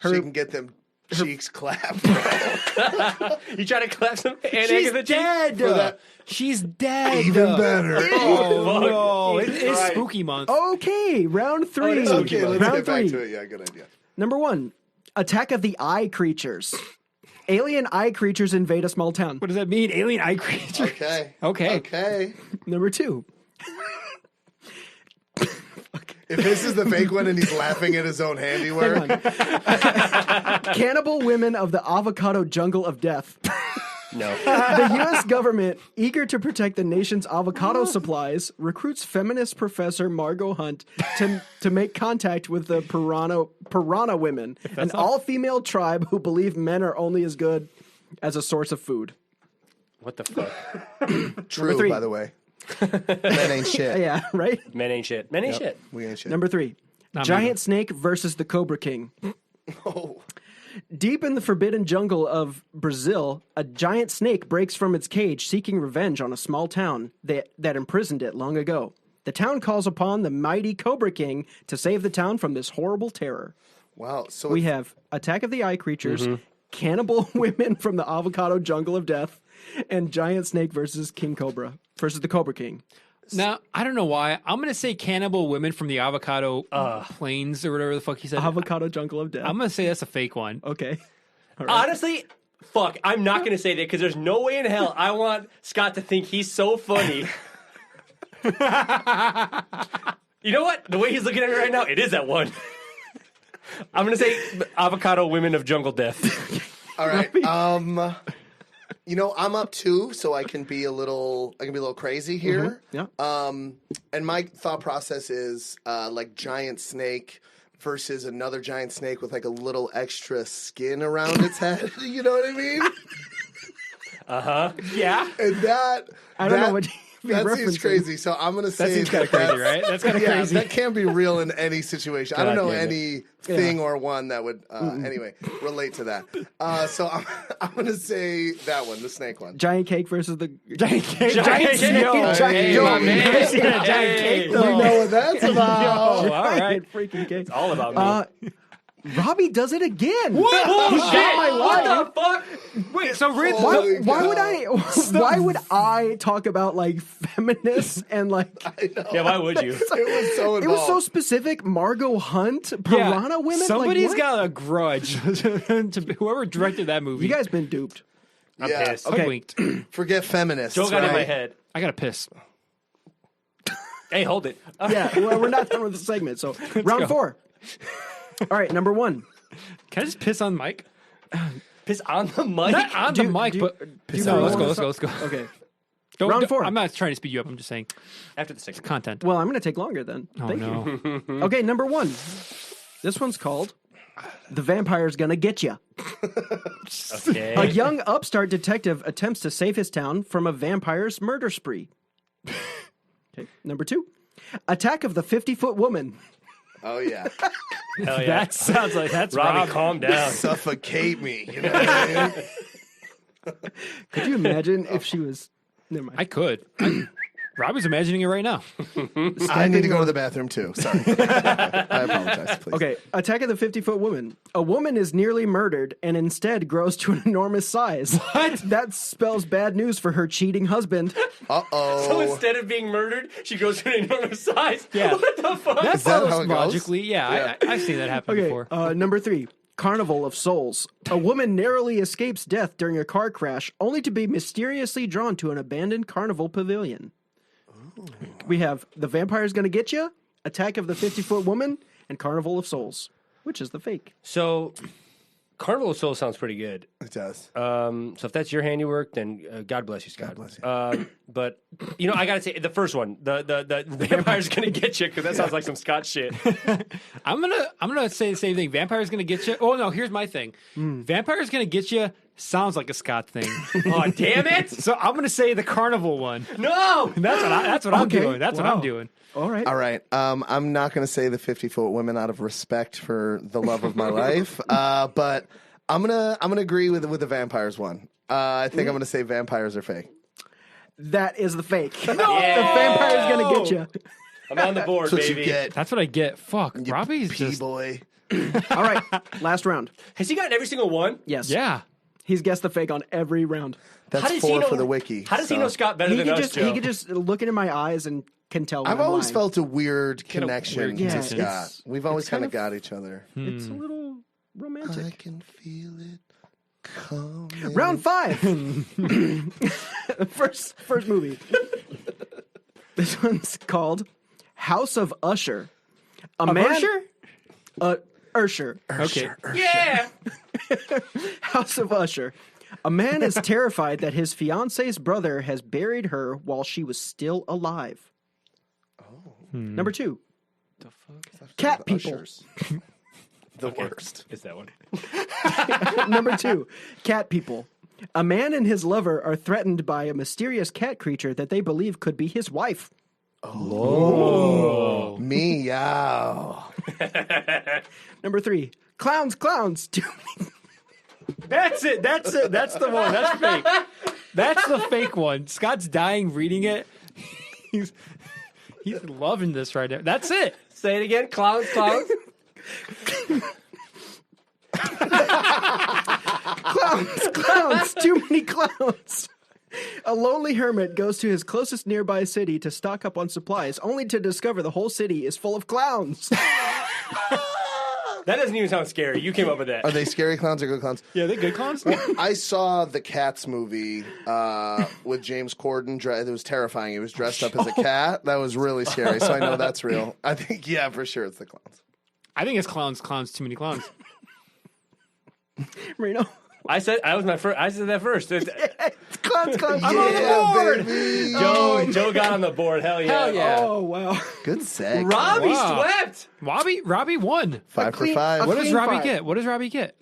B: She can get them cheeks clapped.
D: You try to clap some Aunt
A: She's
D: Agatha cheek?
A: dead.
B: For that-
A: She's dead.
B: Even better.
A: Oh
D: fuck.
A: no! It is
B: Right.
A: spooky month.
C: Okay, round 3.
B: Okay, let's
C: round
B: get back
C: 3.
B: to it. Yeah, good idea.
C: Number 1, Attack of the Eye Creatures. Alien eye creatures invade a small town.
A: What does that mean? Alien eye creature.
B: Okay.
A: Okay.
B: Okay.
C: Number 2,
B: If this is the fake one and he's laughing at his own handiwork,
C: Cannibal Women of the Avocado Jungle of Death.
D: No.
C: The U.S. government, eager to protect the nation's avocado supplies, recruits feminist professor Margot Hunt to make contact with the Piranha women, an all-female tribe who believe men are only as good as a source of food.
D: What the fuck?
B: true,
C: 3.
B: by the way. That ain't shit.
C: Yeah, right?
D: Men ain't shit. Men ain't shit.
B: We ain't shit.
C: Number 3, Giant Snake versus the Cobra King.
B: Oh.
C: Deep in the forbidden jungle of Brazil, a giant snake breaks from its cage seeking revenge on a small town that imprisoned it long ago. The town calls upon the mighty Cobra King to save the town from this horrible terror.
B: Wow. So
C: We have Attack of the Eye Creatures, Cannibal Women from the Avocado Jungle of Death, and Giant Snake versus King Cobra versus the Cobra King.
A: Now I don't know why. I'm gonna say cannibal women from the avocado plains or whatever the fuck he said.
C: Avocado Jungle of Death.
A: I'm gonna say that's a fake one.
C: Okay. All right.
D: Honestly, fuck, I'm not going to say that because there's no way in hell I want Scott to think he's so funny. You know what? The way he's looking at me right now, it is that one. I'm going to say avocado women of jungle death.
B: all right. You know, I'm up 2, so I can be a little crazy here.
C: Yeah.
B: And my thought process is like giant snake versus another giant snake with like a little extra skin around its head. You know what I mean?
A: Yeah,
B: And that
C: I don't know what you're
B: that seems
C: referencing.
B: crazy. So I'm gonna say
A: that seems kind of crazy, right? That's kind of
B: Yeah,
A: crazy.
B: that can't be real in any situation. I don't know
D: damn it.
B: anything or one that would anyway relate to that. So I'm gonna say that one, the snake one.
C: Giant Cake versus the
A: Giant cake.
D: Giant
A: snake.
D: cake.
C: Giant
D: Hey,
C: Yo,
D: my
C: you
D: man.
C: never seen a giant
D: Hey.
C: cake
B: You
C: though.
B: know what that's about.
A: Oh, all right.
C: Freaking cake.
D: All about me.
C: Robbie does it again.
A: What?
D: Oh,
C: He got my
D: what
C: line.
D: the fuck?
A: Wait, so Rid,
C: Why would I talk about like feminists and like
D: Yeah, why would you?
B: It was so involved.
C: it was so specific? Margot Hunt, Piranha Women.
A: Somebody's
C: like, what?
A: got a grudge to whoever directed that movie.
C: You guys been duped.
D: I'm
B: Yeah.
D: pissed.
C: Okay.
A: winked.
B: Forget feminists.
D: Joe got in my
B: right?
D: head.
A: I gotta piss.
D: Hey, hold it.
C: Yeah, well, we're not done with the segment. So round
A: go.
C: 4. All right, number 1.
A: Can I just piss on Mike?
D: Piss on the mic.
A: Not on the mic, but
C: you
A: no.
C: really
A: Let's
C: want
A: go.
C: Okay.
A: Don't-
C: Round 4.
A: I'm not trying to speed you up. I'm just saying
D: After the segment.
A: content.
C: Well, I'm going to take longer then.
A: Oh
C: Thank
A: no.
C: you. Okay, number 1. This one's called "The Vampire's Gonna Get Ya."
D: Okay.
C: A young upstart detective attempts to save his town from a vampire's murder spree. Okay, number 2. Attack of the 50-foot woman.
B: Oh yeah.
D: Hell yeah.
A: That sounds like that's
D: Robbie,
A: Robbie.
D: calm down.
B: Suffocate me. You know what I mean?
C: Could you imagine if she was? Never mind.
A: I could. Robbie's imagining it right now.
B: I need to go to the bathroom too. Sorry. I apologize. Please.
C: Okay, Attack of the 50-Foot Woman. A woman is nearly murdered and instead grows to an enormous size. What? That spells bad news for her cheating husband.
B: Uh-oh.
D: So instead of being murdered, she goes to an enormous size.
A: Yeah.
D: What the fuck?
A: That
B: Is that
A: follows
B: how it goes?
A: logically. Yeah, I've seen that happen
C: Okay,
A: before.
C: number 3. Carnival of Souls. A woman narrowly escapes death during a car crash, only to be mysteriously drawn to an abandoned carnival pavilion. We have The Vampire's Gonna Get Ya, Attack of the 50-Foot Woman, and Carnival of Souls. Which is the fake?
D: So, Carnival of Souls sounds pretty good.
B: It does.
D: So if that's your handiwork, then God bless you, Scott.
B: God bless you.
D: But I gotta say the first one, the vampire's gonna get you because that sounds like some Scott shit.
A: I'm gonna say the same thing. Vampire's gonna get you. Oh no, here's my thing. Vampire's gonna get you sounds like a Scott thing.
D: Oh damn it!
A: So I'm gonna say the carnival one.
D: No,
A: That's what I'm
C: Okay.
A: doing. That's what
C: Wow.
A: I'm doing.
C: All right.
B: All right. I'm not going to say the 50-foot women out of respect for the love of my life, but I'm gonna agree with the vampires one. I think I'm gonna say vampires are fake.
C: That is the fake.
D: Yeah.
C: The Vampire's Gonna Get Ya.
D: I'm on the board,
B: That's what
D: baby.
B: you get.
A: That's what I get. Fuck, Robbie's just
B: P-boy.
C: All right, last round.
D: Has he gotten every single one?
C: Yes.
A: yeah.
C: He's guessed the fake on every round.
B: That's
D: How does he
B: 4
D: know
B: for the wiki.
D: How does he know Scott better
C: He
D: than
C: could
D: us,
C: just
D: Joe?
C: he could just look into my eyes and can tell. When
B: I've
C: I'm
B: always
C: lying.
B: felt a weird connection
A: weird
B: to
C: connection.
B: Scott.
C: It's-
B: We've always
C: kind
B: kind
C: of-
B: of got each other.
C: It's a little
B: I
C: romantic.
B: can feel it coming.
C: Round 5. first movie. This one's called House of Usher. A man.
A: Usher?
C: Usher.
A: Okay.
D: yeah.
C: House of Usher. A man is terrified that his fiance's brother has buried her while she was still alive. Number 2. Cat people.
B: Ushers. The worst.
D: It's that one.
C: Number 2. Cat people. A man and his lover are threatened by a mysterious cat creature that they believe could be his wife.
B: Meow.
C: Number 3. Clowns.
A: That's it. That's the one. That's fake. That's the fake one. Scott's dying reading it. He's loving this right now. That's it.
D: Say it again. Clowns.
C: Clowns. Too many clowns. A lonely hermit goes to his closest nearby city to stock up on supplies, only to discover the whole city is full of clowns.
D: That doesn't even sound scary. You came up with that.
B: Are they scary clowns or good clowns?
A: Yeah, they good clowns.
B: I saw the Cats movie with James Corden. It was terrifying. He was dressed up as a cat. That was really scary. So I know that's real. I think, yeah, for sure it's the clowns.
A: I think it's clowns. Too many clowns.
C: Marino.
D: I said that first.
C: It's clowns.
A: I'm on the board.
B: Baby.
D: Joe got on the board. Hell yeah.
A: Hell yeah.
C: Oh, wow.
B: Good seg.
D: Robbie
A: Wow.
D: swept.
A: Robbie won.
B: 5
C: clean-
B: for 5.
A: What does
C: clean
A: Robbie
C: five.
A: get? What does Robbie get?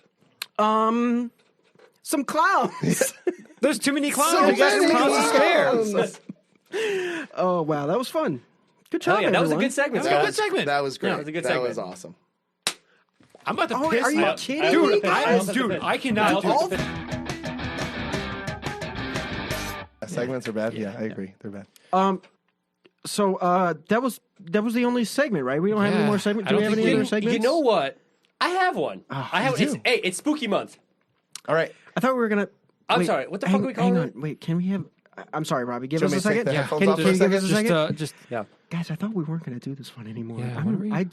C: Some clowns.
A: There's too many clowns.
B: So
A: You got some
B: many
A: clowns to spare.
C: Oh, wow. That was fun. Good job,
D: Hell yeah. That was a
C: everyone.
D: good segment,
A: That was a
D: Scott.
A: good segment.
B: That was great.
D: Yeah, it was a good
B: that
D: segment.
B: was awesome.
A: I'm about to
C: Oh,
A: piss.
C: are you
A: my-
C: kidding
A: Dude,
C: me?
A: I cannot do it.
B: Segments are bad? Yeah, I agree. They're bad.
C: So that was the only segment, right? We don't have any more segments.
A: I
C: Do we
A: don't
C: have
A: think
C: any
A: we
C: other
A: do.
C: segments?
D: You know what? I have one. I have. It's spooky month.
B: All right.
C: I thought we were gonna.
D: I'm sorry. What the fuck are we calling it?
C: Wait, can we have? I'm sorry, Robbie. Give
B: Do
C: us
B: you
C: a
B: want me to take
C: second.
B: the
C: Yeah.
B: headphones
C: Can
B: off
C: you
B: for a
C: give us a
B: second?
C: second?
D: Yeah.
C: Guys, I thought we weren't going to do this one anymore.
A: Yeah, what are we-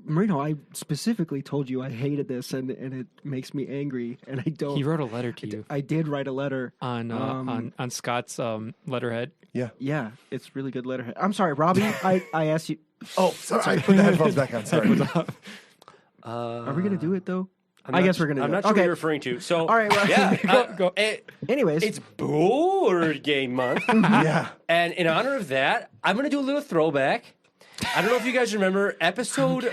C: Marino, I specifically told you I hated this, and it makes me angry, and I don't.
A: He wrote a letter to you
C: I did write a letter
A: on Scott's letterhead.
B: Yeah.
C: Yeah, it's really good letterhead. I'm sorry, Robbie. I asked you.
B: Oh, sorry. Put the headphones back on. Sorry.
C: Are we going to do it though?
D: I'm
C: I
D: not-
C: guess we're going to.
D: I'm
C: do
D: not
C: it.
D: sure what
C: Okay.
D: you're referring to. So,
C: All right, well,
D: yeah.
C: Anyways,
D: It's BOOard Game Month.
B: Yeah.
D: And in honor of that, I'm going to do a little throwback. I don't know if you guys remember episode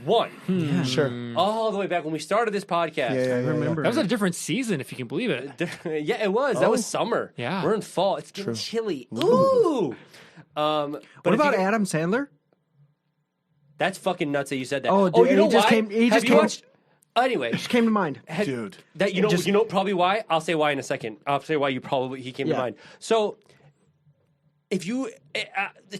D: 1.
B: Sure.
D: All the way back when we started this podcast.
B: Yeah.
C: remember.
A: That was a different season, if you can believe it.
D: Yeah, it was. That was summer.
A: Yeah.
D: We're in fall. It's getting chilly. Ooh.
C: What about Adam Sandler?
D: That's fucking nuts that you said that.
C: Oh, dude,
D: you know
C: he just
D: why?
C: came- he
D: Have
C: just
D: you
C: came-
D: watched? Anyway,
C: Just came to mind.
B: Dude.
D: that you know probably why. I'll say why in a second. I'll say why he came to
C: Yeah.
D: mind. So, if you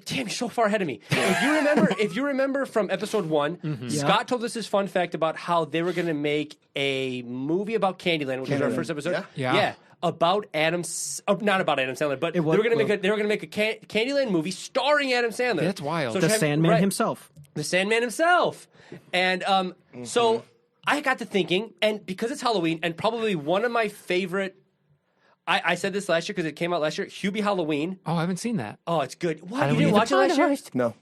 D: damn, you're so far ahead of me. If you remember from episode 1, Scott told us this fun fact about how they were going to make a movie about Candyland, which was our first episode.
A: Yeah.
D: About not about Adam Sandler, but they were going to make a Candyland movie starring Adam Sandler.
A: That's wild.
C: The Sandman himself.
D: The Sandman himself. And so I got to thinking, and because it's Halloween, and probably one of my favorite, I said this last year because it came out last year, Hubie Halloween.
A: Oh, I haven't seen that.
D: Oh, it's good. What?
A: Halloween
D: You didn't
A: is
D: watch it last year?
B: No.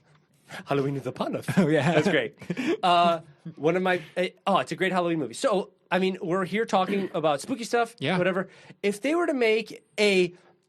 D: Halloween is upon us.
A: Oh, yeah.
D: That's great. One of my, it's a great Halloween movie. So, I mean, we're here talking about spooky stuff,
A: Yeah.
D: whatever. If they were to make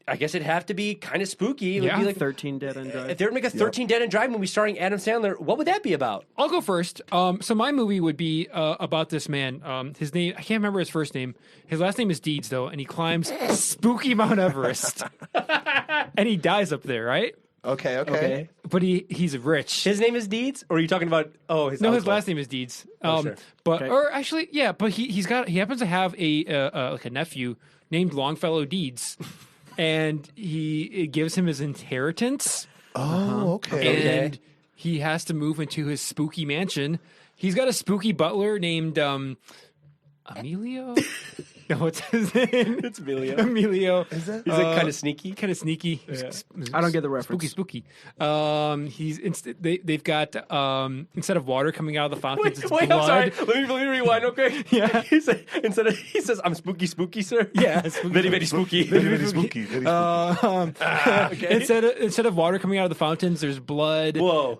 D: I guess it'd have to be kind of spooky. It would
A: Yeah.
D: be like
C: 13 Dead End Drive.
D: If they were to make a 13 Dead End Drive movie starring Adam Sandler, what would that be about?
A: I'll go first. So my movie would be about this man. His name, I can't remember his first name. His last name is Deeds, though, and he climbs spooky Mount Everest. And he dies up there, right?
B: Okay.
A: But he's rich.
D: His name is Deeds, or are you talking about? His
A: No, his
D: uncle?
A: last name is Deeds.
D: sure.
A: But
C: Okay.
A: or actually, yeah. But he happens to have like a nephew named Longfellow Deeds, and it gives him his inheritance.
B: Oh, okay.
A: And he has to move into his spooky mansion. He's got a spooky butler named Emilio. No, what's his name?
D: It's Emilio.
A: Emilio.
B: Is that?
D: He's like kind of sneaky.
A: Kind of sneaky.
C: I don't get the reference.
A: Spooky. They've got instead of water coming out of the fountains, it's
D: Wait,
A: blood.
D: I'm sorry. Let me rewind, okay?
A: Yeah.
D: He says, "I'm spooky, sir."
A: Yeah,
D: very spooky.
B: Very spooky.
A: Instead of water coming out of the fountains, there's blood.
D: Whoa.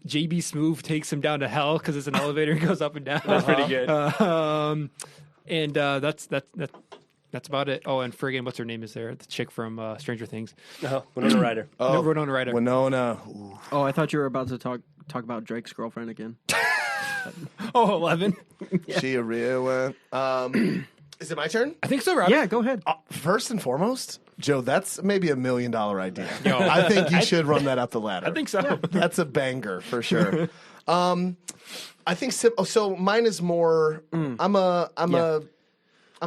A: JB Smoove takes him down to hell because it's an elevator and goes up and down.
D: That's pretty good.
A: And that's about it. Oh, and friggin' what's her name is there? The chick from Stranger Things.
D: Winona Ryder.
A: No, Winona Ryder.
B: Winona. Ooh.
C: Oh, I thought you were about to talk about Drake's girlfriend again.
A: Oh, 11.
B: She a real one. Is it my turn?
A: I think so, Robbie.
C: Yeah, go ahead.
B: First and foremost, Joe, that's maybe $1 million idea.
A: Yo.
B: I think you should run that up the ladder.
A: I think so.
B: That's a banger for sure. I think so. Mine is more. I'm a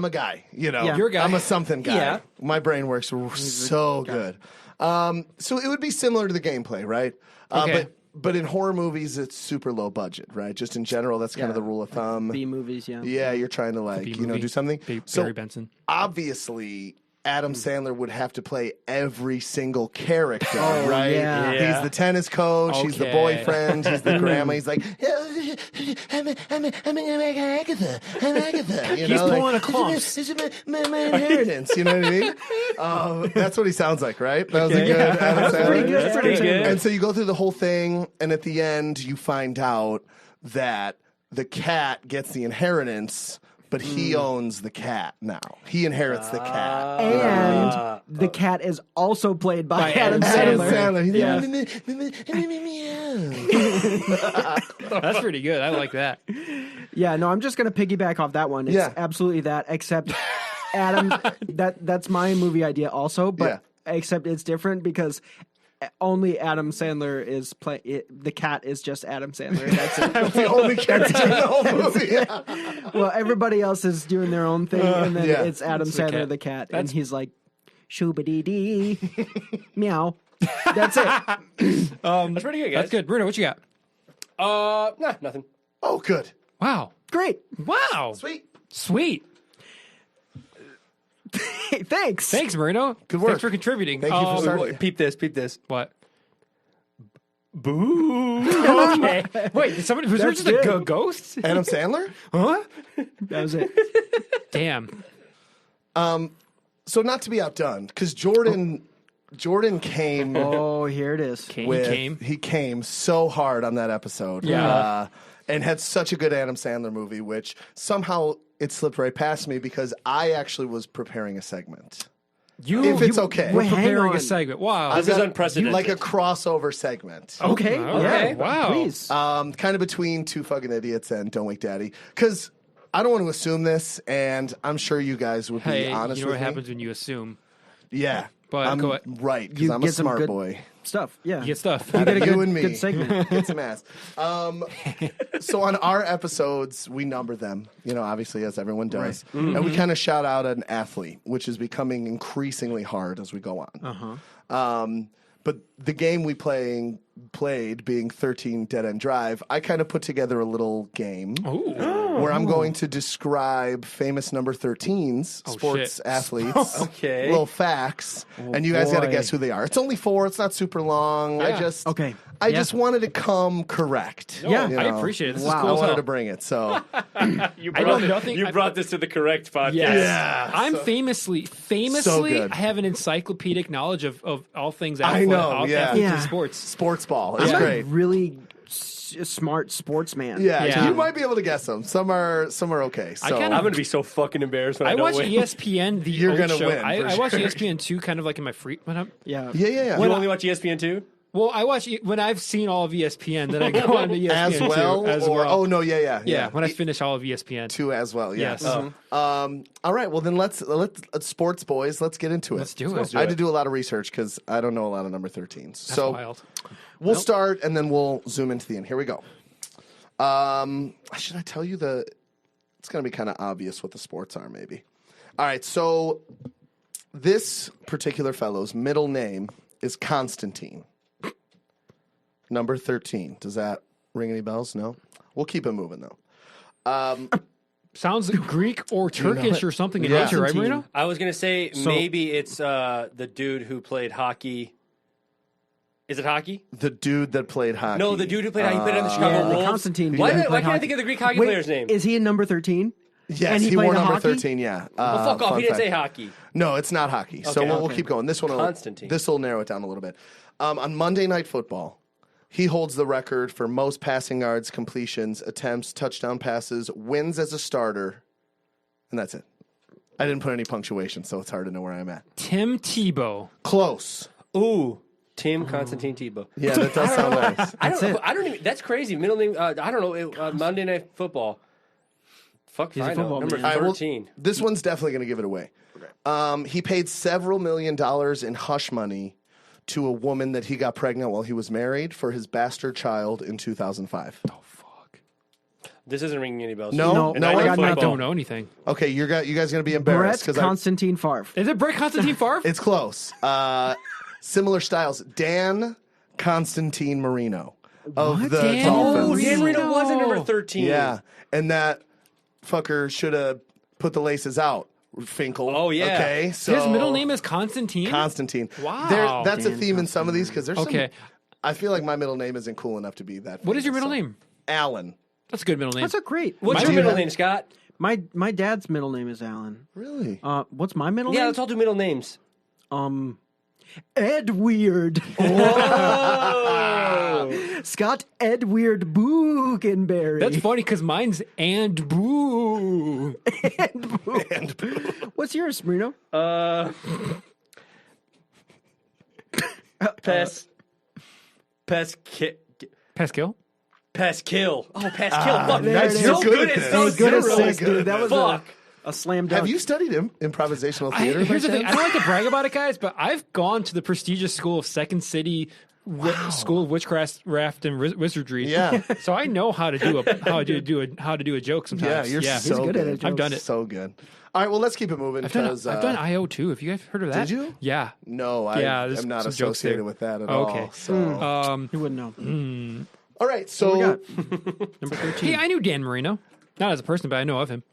B: guy. You know,
C: Yeah.
A: You're a guy.
B: I'm a something guy.
D: Yeah.
B: My brain works so good. So it would be similar to the gameplay, right?
A: Okay.
B: But in horror movies, it's super low budget, right? Just in general, that's kind of the rule of thumb.
C: B movies, yeah.
B: Yeah, you're trying to
A: B-movie.
B: do something.
A: Barry Benson.
B: Obviously, Adam Sandler would have to play every single character, right?
C: yeah.
D: Yeah.
B: He's the tennis coach. He's the
A: Okay.
B: boyfriend. He's the grandma. He's like, I'm Agatha. I'm Agatha. You
A: He's
B: know,
A: pulling a clumps.
B: This is my inheritance. You know what I mean? That's what he sounds like, right? That was a good Adam Sandler.
C: pretty good.
D: That's pretty good.
B: And so you go through the whole thing, and at the end, you find out that the cat gets the inheritance, but he owns the cat now. He inherits the cat.
C: And the cat is also played by Adam
B: Adam
C: Sandler.
B: Sandler.
A: That's pretty good. I like that.
C: Yeah, no, I'm just going to piggyback off that one. It's
B: Yeah.
C: absolutely that, except Adam, that's my movie idea also, but except it's different because only Adam Sandler is the cat is just Adam Sandler. That's it.
B: That's the only character in the whole movie.
C: Well, everybody else is doing their own thing, and then
B: yeah.
C: it's Adam
A: It's the
C: Sandler,
A: cat.
C: the cat, and he's like, shoo-ba-dee-dee, meow. That's it.
D: That's pretty good, guys.
A: That's good. Bruno, what you got?
D: Nah, nothing.
B: Oh, good.
A: Wow.
C: Great.
A: Wow. Sweet.
C: Hey, thanks.
A: Thanks, Marino.
B: Good work.
A: Thanks for contributing.
B: Thank you for starting.
D: Peep this.
A: What?
D: Boo.
A: Okay. Wait, did somebody was there
C: That's
A: just a
C: good.
A: ghost?
B: Adam Sandler?
A: Huh?
C: That was it.
A: Damn.
B: So not to be outdone, because Jordan came
C: Oh, here it is.
B: he came so hard on that episode.
A: Yeah.
B: And had such a good Adam Sandler movie, which somehow it slipped right past me because I actually was preparing a segment.
A: If
B: it's okay.
A: We're
C: Wait, hang
A: preparing a
C: on.
A: segment. Wow.
D: This is unprecedented.
B: Like a crossover segment.
C: Okay.
A: Okay.
C: Yeah.
A: Wow.
C: Please.
B: Kind of between Two Fuggin Idiots and Don't Wake Daddy. Because I don't want to assume this, and I'm sure you guys would be
A: Hey,
B: honest
A: you know
B: with
A: what
B: me.
A: happens when you assume.
B: Yeah.
A: But
B: I'm
A: go ahead.
B: right, because
C: You
B: I'm a
C: get some
B: smart
C: good-
B: boy.
C: Stuff. Yeah.
A: You get stuff.
C: You get a
B: You
C: good,
B: and me.
C: good segment.
B: Get some ass. So on our episodes, we number them, obviously, as everyone does. And we kind of shout out an athlete, which is becoming increasingly hard as we go on. But the game we played, being 13 Dead End Drive, I kind of put together a little game where I'm going to describe famous number 13s, sports
A: shit.
B: athletes,
D: Okay.
B: little facts, and you guys got to
C: boy.
B: guess who they are. It's only 4. It's not super long.
A: Yeah.
C: Okay.
B: I
C: Yeah.
B: just wanted to come correct.
C: Yeah.
B: you
A: I
B: know.
A: appreciate it. This
C: Wow.
A: is
B: I
A: cool as
B: wanted
A: hell.
B: to bring it. So
D: You
A: I know nothing.
D: You brought this to the correct podcast.
A: Yes. I'm famously,
B: So good.
A: I have an encyclopedic knowledge of all things
B: I
A: athletes,
B: know,
A: all
B: yeah.
A: athletes
C: Yeah.
A: and sports.
B: sports ball is
C: I'm
B: great.
C: a really smart sportsman.
B: Yeah,
A: Yeah.
B: you might be able to guess them. Some are okay. So
A: kinda-
D: I'm going to be so fucking embarrassed when I,
A: I
D: don't
A: watch
D: win.
A: ESPN. The
B: You're
A: old
B: gonna
A: show.
B: win, for
A: I watch
B: sure.
A: ESPN 2 kind of like in my free. When I'm,
C: Yeah.
B: yeah.
D: You only watch ESPN 2?
A: well, I watch when I've seen all of ESPN. Then I go on to ESPN
B: as
A: 2
B: well,
A: as
B: or
A: well.
B: oh no, yeah.
A: yeah, when I finish all of ESPN.
B: 2 as well. Yes.
A: Yes.
B: All right. Well, then let's sports boys. Let's get into it.
A: Let's do it.
B: I had to do a lot of research because I don't know a lot of number 13s.
A: That's
B: So
A: wild.
B: we'll start and then we'll zoom into the end. Here we go. Should I tell you it's going to be kind of obvious what the sports are, maybe. All right. So this particular fellow's middle name is Constantine. Number 13. Does that ring any bells? No? We'll keep it moving, though.
A: Sounds Greek or Turkish or something in
B: Yeah.
A: nature, right, Marino?
D: I was going to say maybe it's the dude who played hockey. Is it hockey?
B: The dude that played hockey.
D: No, the dude who played hockey. He played on the Chicago
C: Yeah, the
D: Wolves.
C: Constantine.
D: Why,
C: dude who
D: why
C: played
D: can't I
C: hockey.
D: think of the Greek hockey
C: Wait,
D: player's name?
C: Is he in number 13?
B: Yes,
C: And he
B: he
C: played
B: wore number
C: hockey?
B: 13, yeah.
D: Well, fuck off.
B: fun
D: He didn't
B: fact.
D: say hockey.
B: No, it's not hockey. So
D: Okay.
B: we'll keep going. This one
D: Constantine.
B: This will narrow it down a little bit. On Monday Night Football, he holds the record for most passing yards, completions, attempts, touchdown passes, wins as a starter, and that's it. I didn't put any punctuation, so it's hard to know where I'm at.
A: Tim Tebow.
B: Close.
D: Ooh. Tim Constantine Tebow.
B: Yeah, that does sound nice.
D: I don't even. That's crazy. Middle name. I don't know. Monday Night Football. Fuck,
C: a
D: I know.
C: football
D: Number
C: man.
B: All right, well,
D: 13.
B: this one's definitely going to give it away. He paid several $1 million in hush money to a woman that he got pregnant while he was married for his bastard child in 2005. Oh, fuck.
D: This isn't ringing any bells.
B: No,
D: And
B: no,
D: I
B: I
D: know
B: got
A: I
D: football.
A: don't know anything.
B: Okay, you guys going to be
C: Brett
B: embarrassed because
C: Constantine Favre.
A: Is it Brett Constantine Favre?
B: it's close. Similar styles. Dan Constantine Marino of the
A: Dan
B: Dolphins.
D: Oh, Dan Marino
A: No.
D: wasn't number 13.
B: Yeah, and that fucker should have put the laces out. Finkel.
D: Oh, yeah.
B: Okay, so
A: His middle name is Constantine?
B: Constantine.
A: Wow.
B: That's a
C: Dan
B: theme in some of these because there's
A: Okay.
B: some. I feel like my middle name isn't cool enough to be that.
A: What is your
B: famous,
A: middle
B: so-
A: name?
B: Alan.
A: That's a good middle name.
C: That's a great.
D: What's
B: Do
D: your
B: you
D: middle
B: have-
D: name, Scott?
C: My dad's middle name is Alan.
B: Really?
C: What's my middle
D: Yeah,
C: name?
D: let's all do middle names.
C: Ed Weird. Scott Ed Weird Bookenberry.
A: That's funny because mine's and boo.
C: What's yours, Marino?
A: Pascal?
D: Pascal. Oh, Pascal. Fuck,
C: there
D: that's
C: it
D: so
C: is.
D: good. It's so
C: Good
D: zero.
C: assist, dude. That was
D: Fuck.
C: a slam dunk.
B: Have you studied improvisational theater?
A: Here's
B: by
A: the thing. I
B: chance?
A: don't like to brag about it, guys, but I've gone to the prestigious school of Second City School of Witchcraft and Wizardry.
B: Yeah.
A: So I know how to do a joke sometimes.
B: Yeah, you're so
C: good at it,
A: I've done it.
B: So good. All right, well, let's keep it moving.
A: I've done,
B: 'cause,
A: I've done IO too. Have you guys heard of that?
B: Did you?
A: Yeah.
B: No, I
A: Yeah, there's
B: am not
A: some jokes
B: associated
A: there.
B: with that at
A: Okay.
B: all. So
C: You wouldn't know.
B: All right,
C: What we
B: so
C: got? Number 13.
A: Hey, I knew Dan Marino. Not as a person, but I know of him.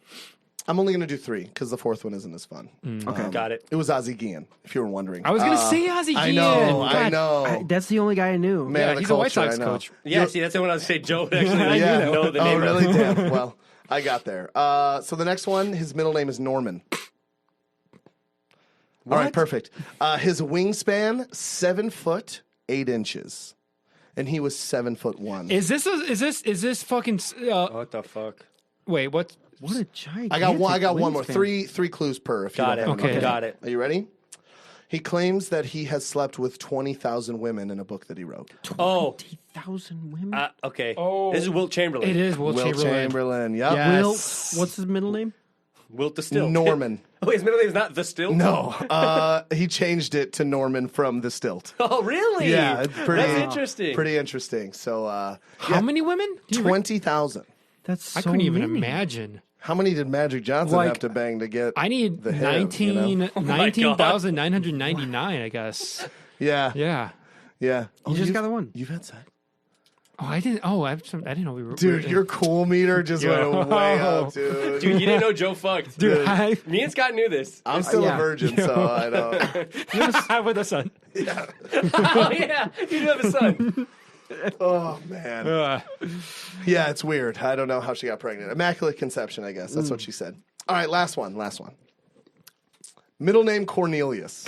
B: I'm only going to do 3 because the 4th one isn't as fun.
C: Okay.
D: Got it.
B: It was Ozzie Guillen, if you were wondering.
A: I was going to say Ozzie
B: I
A: Guillen.
B: know, I
A: God.
B: know.
C: That's the only guy I knew.
B: Man
A: Yeah,
B: of the
A: he's a White
B: culture,
A: Sox
B: I know.
A: coach.
D: Yeah, see, that's the one I was saying. Joe would actually
B: Yeah.
D: know the
B: Oh,
D: name.
B: really? Damn. Well, I got there. So the next one, his middle name is Norman. All right, perfect. His wingspan 7 foot 8 inches, and he was 7'1".
A: Is this fucking?
D: What the fuck?
A: Wait, what?
C: What a giant.
B: I got one more. Three clues per. If
D: Got
B: you
D: it.
B: don't have
A: Okay.
D: Got it.
B: Are you ready? He claims that he has slept with 20,000 women in a book that he wrote.
D: Oh,
C: 20,000 women.
D: okay.
A: Oh.
D: This is Wilt Chamberlain.
A: It is Will
B: Will
A: Chamberlain.
B: Chamberlain. Yep.
A: Yeah.
C: Will,
A: Yes.
C: what's his middle name?
D: Wilt the Stilt.
B: Norman.
D: Oh, his middle name is not the Stilt?
B: No. He changed it to Norman from the Stilt.
D: Oh, really?
B: Yeah, it's pretty
D: That's interesting.
B: Pretty interesting. So,
A: How many women?
B: 20,000.
C: That's so
A: I couldn't even
C: many.
A: imagine.
B: How many did Magic Johnson
A: Like,
B: have to bang to get?
A: I need
B: the him, you know?
A: 19,999, I guess.
B: Yeah.
A: Yeah.
B: Yeah.
C: You just got the one.
B: You've had sex.
A: Oh, I didn't. Oh, I didn't know we were.
B: Dude, your cool meter just went way up, dude.
D: Dude, you didn't know Joe fucked.
A: Dude,
D: Me and Scott knew this.
B: I'm still
C: yeah.
B: a virgin, so I don't.
A: I with a son.
D: Oh, yeah. You do have a son.
B: Oh, man. Yeah, it's weird. I don't know how she got pregnant. Immaculate conception, I guess. That's what she said. All right, last one. Middle name Cornelius.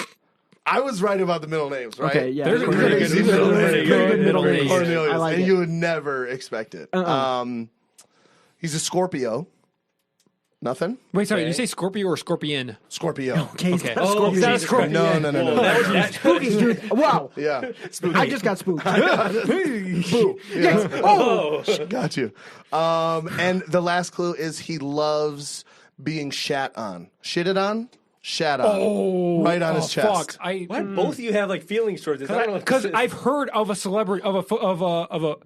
B: I was right about the middle names, right?
C: Okay, yeah.
A: There's a
C: Pretty
A: pretty
C: good.
A: good middle name.
C: Pretty good middle name.
B: Cornelius.
C: I like
B: and
C: it.
B: you would never expect it. He's a Scorpio. Nothing?
A: Wait, sorry. Did you say Scorpio or Scorpion?
B: Scorpio.
C: Okay.
A: Okay.
D: Oh,
A: Is that a
D: Jesus
A: Scorpion?
B: No.
D: That was that.
C: Spooky, dude. Wow.
B: Yeah.
C: I just got spooked.
B: Boo.
C: Yes. Oh.
B: Got you. And the last clue is he loves being shat on. Shitted on? Shat on.
A: Oh,
B: right on his chest.
A: Fuck.
D: Why do both of you have like feelings towards this? I don't know what
A: Because
D: this is.
A: I've heard of a celebrity of a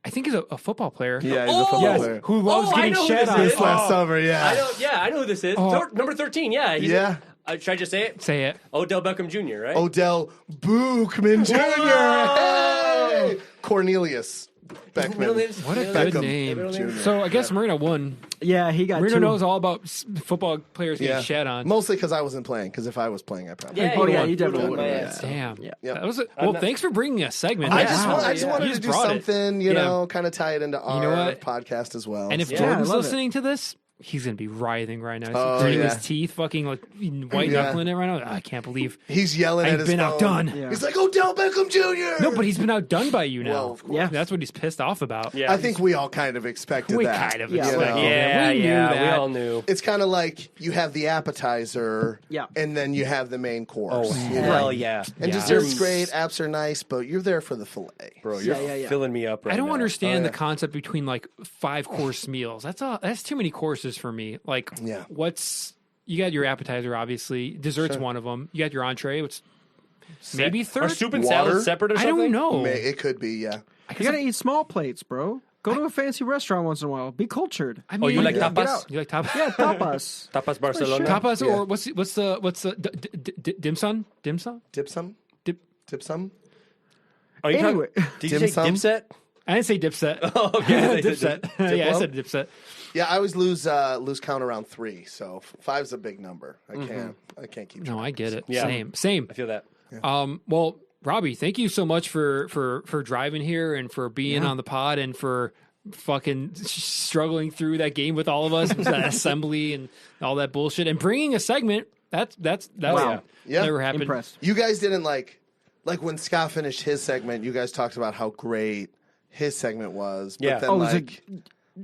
A: I think he's a football player.
B: Yeah, he's a football player.
A: Who loves
D: Oh, I
A: getting
D: know who
A: shat
D: this
A: on.
D: is.
B: Last summer, yeah.
D: I know who this is. Number 13, yeah.
B: Yeah.
D: Should I just say it?
A: Say it.
D: Odell Beckham Jr., right?
B: Odell Bookman Jr. Hey! Cornelius Beckman.
A: What a good
B: Beckham
A: name.
B: Jr.
A: So I guess Marino won.
C: Yeah, he got
A: Marino
C: two.
A: knows all about football players getting
B: Yeah.
A: shat on.
B: Mostly because I wasn't playing. Because if I was playing, I probably.
D: Yeah,
C: Oh,
D: you
C: yeah,
D: won.
C: you definitely
D: won
C: would.
D: my
C: Yeah.
D: ass.
A: Damn.
C: Yeah.
B: Yep.
A: That was thanks for bringing a segment.
B: I
A: That's-
B: just wanted
A: You
B: to do
A: brought it.
B: something, you
A: Yeah.
B: know, kind of tie it into our
A: know what?
B: podcast as well.
A: And if
B: So-
A: Jordan's
C: I love it.
A: listening to this, he's gonna be writhing right now.
B: Oh,
A: He's gritting
B: yeah.
A: his teeth, fucking like white
B: Yeah.
A: knuckling it right now. I can't believe
B: he's yelling
A: I've
B: at his
A: been
B: phone.
A: outdone.
C: Yeah.
B: He's like, Odell Beckham Jr.
A: No, but he's been outdone by you now.
B: Well, of course.
C: Yeah.
A: That's what he's pissed off about.
D: Yeah.
B: I think we all kind of expected
A: We
B: that.
A: kind of
C: Yeah.
A: expected
B: You know?
A: that. We knew that.
D: we all knew.
B: It's kind of like you have the appetizer,
C: Yeah.
B: and then you have the main course. you know?
D: Hell yeah.
B: And
A: Yeah.
B: dessert's great, apps are nice, but you're there for the fillet.
D: Bro, you're
C: Yeah.
D: filling me up right
A: I don't
D: now.
A: understand
B: Oh, yeah.
A: the concept between like 5-course meals. That's too many courses for me. Like,
B: Yeah.
A: you got your appetizer, obviously. Dessert's one of them. You got your entree, which maybe
D: Are
A: third.
D: soup and
B: Water?
D: salad separate or
A: I
D: something?
A: don't know.
B: It could be, yeah.
C: You gotta eat small plates, bro. Go to a fancy restaurant once in a while. Be cultured.
A: I mean,
D: you like
A: yeah.
D: tapas?
A: You like tapas?
C: Yeah, tapas.
D: Tapas Barcelona?
A: Tapas
B: Yeah.
A: or what's the dim sum? Dim sum?
B: Dip some?
A: Dip.
B: Dip some?
D: Are you
C: Anyway.
D: Did you
B: Dim
D: say
B: sum?
D: dipset?
A: I didn't say dipset.
D: Oh, okay.
A: Dipset. Yeah, I
B: Diplo?
A: said dipset.
B: Yeah, I always lose count around 3, so 5's a big number. I can't keep track.
A: No, I get it.
D: Yeah.
A: Same.
D: I feel that.
A: Well, Robbie, thank you so much for driving here and for being on the pod and for fucking struggling through that game with all of us, that assembly and all that bullshit, and bringing a segment. That's
C: Wow.
B: Yeah.
A: never happened.
C: Impressed.
B: You guys didn't like when Scott finished his segment, you guys talked about how great his segment was. But
D: Yeah.
B: then
C: Oh, was
B: like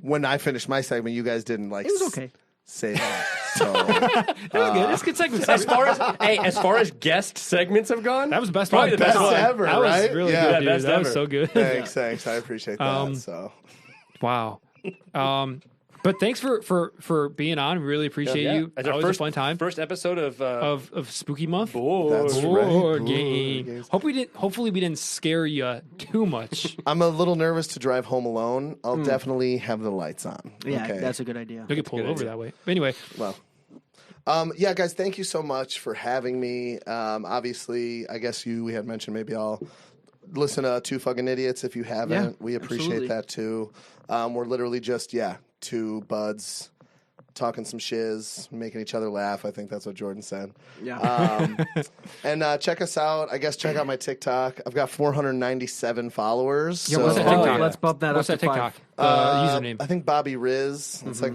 B: when I finished my segment, you guys didn't like
C: It was okay.
B: say that. So
A: It was good. It's a good segment.
D: As far as guest segments have gone,
A: That was the best
D: probably
A: one.
D: the best one.
B: ever,
A: That was
B: right?
A: really
B: Yeah.
A: good, dude.
D: Best
A: That was
D: ever.
A: so good.
B: thanks. I appreciate that. So
A: Wow. But thanks for being on. We really appreciate you.
D: As
A: That
D: our
A: was
D: first
A: a fun time
D: First episode of
A: of Spooky Month.
B: that's
A: Board
B: right.
A: game.
B: Games.
A: Hopefully we didn't scare you too much.
B: I'm a little nervous to drive home alone. I'll definitely have the lights on.
C: Yeah,
B: okay.
C: that's a good idea.
A: You'll get pulled over that way. But anyway,
B: Well, yeah, guys, thank you so much for having me. Obviously, I guess we had mentioned maybe I'll listen to Two Fuggin Idiots if you haven't.
C: Yeah,
B: we appreciate
C: absolutely.
B: that too. We're literally just two buds talking some shiz, making each other laugh. I think that's what Jordan said.
C: Yeah.
B: And check us out. I guess check out my TikTok. I've got 497 followers.
A: Yeah, what's that
C: Oh,
A: TikTok?
C: let's bump that
A: What's
C: up
A: that
C: to
A: TikTok?
C: 5.
A: Username.
B: I think Bobby Riz. It's like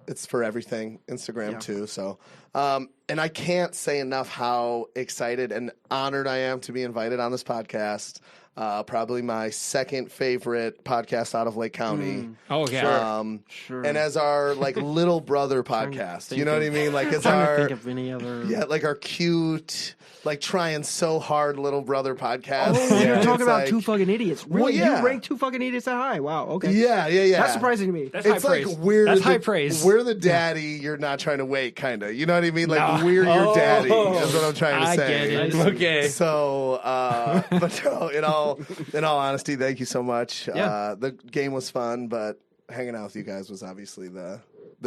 B: it's for everything. Instagram too. So, and I can't say enough how excited and honored I am to be invited on this podcast. Probably my second favorite podcast out of Lake County.
A: Oh, yeah.
C: Sure.
B: And as our like little brother podcast, you know what I mean? Like it's
C: trying to
B: our
C: think of any other.
B: like our cute, like trying so hard little brother podcast.
C: Oh, you're
B: It's
C: talking about
B: like-
C: Two Fuggin Idiots. Really?
B: Well, yeah.
C: You rank Two Fuggin Idiots that high? Wow. Okay.
B: Yeah.
C: That's surprising to me.
A: That's
B: It's
A: high
B: like
A: praise.
B: we're
A: That's
B: the,
A: high praise.
B: We're the daddy you're not trying to wait, kind of. You know what I mean? Like
A: No.
B: we're your daddy is what I'm trying to
A: I
B: say.
A: get it.
D: Okay.
B: So, but no, in all honesty, thank you so much.
C: Yeah.
B: The game was fun, but hanging out with you guys was obviously the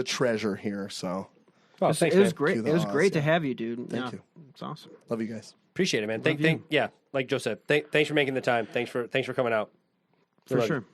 B: treasure here. So,
D: Oh, thanks,
C: It was
D: man.
C: great.
B: Cue the
C: It was
B: Oz,
C: great to
B: yeah.
C: have you, dude.
B: Thank you.
C: It's awesome.
B: love you guys.
D: Appreciate it, man.
C: you.
D: Yeah, like Joe said, thanks for making the time. Thanks for coming out.
C: For
D: Love
C: sure.
D: you.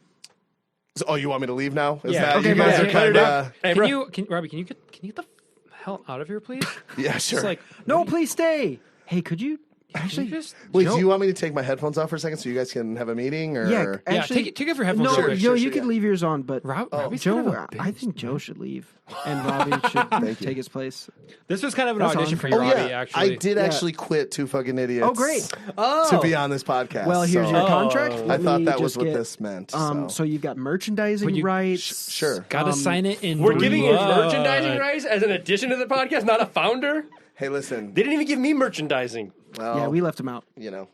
B: So, you want me to leave now? Is
A: Yeah.
B: that
C: Okay,
B: you guys
C: bye.
B: are kind of
D: Hey, bro.
A: Robbie, can you get the hell out of here, please?
B: yeah, sure.
A: It's like,
C: No, please stay. Hey, could you actually
A: just
B: Wait,
C: Joe-
B: do you want me to take my headphones off for a second so you guys can have a meeting? Or
C: Yeah,
A: yeah,
C: actually,
A: take off your headphones.
C: No,
A: real quick.
C: Joe,
B: sure,
C: you can
B: yeah.
C: leave yours on, but
A: Robbie's
C: Joe,
A: kind of a
C: I
A: bitch.
C: think Joe should leave, and Robbie should take his place.
A: This was kind of an
C: That's
A: audition
C: on.
A: for you,
B: Oh
A: Robbie.
B: yeah,
A: Actually,
B: I did actually quit Two Fuggin Idiots.
C: Oh, great.
B: To be on this podcast.
C: Well, here's
B: so
C: your contract.
B: I
C: Let
B: thought
C: me
B: that was
C: just
B: what
C: get-
B: this meant.
C: So you've got merchandising
A: Would you-
C: rights.
B: Sure.
A: Gotta sign it in.
D: We're giving you
A: blood.
D: merchandising rights as an addition to the podcast, not a founder.
B: Hey, listen.
D: They didn't even give me merchandising.
B: Well,
C: Yeah, we left him out.
B: you know,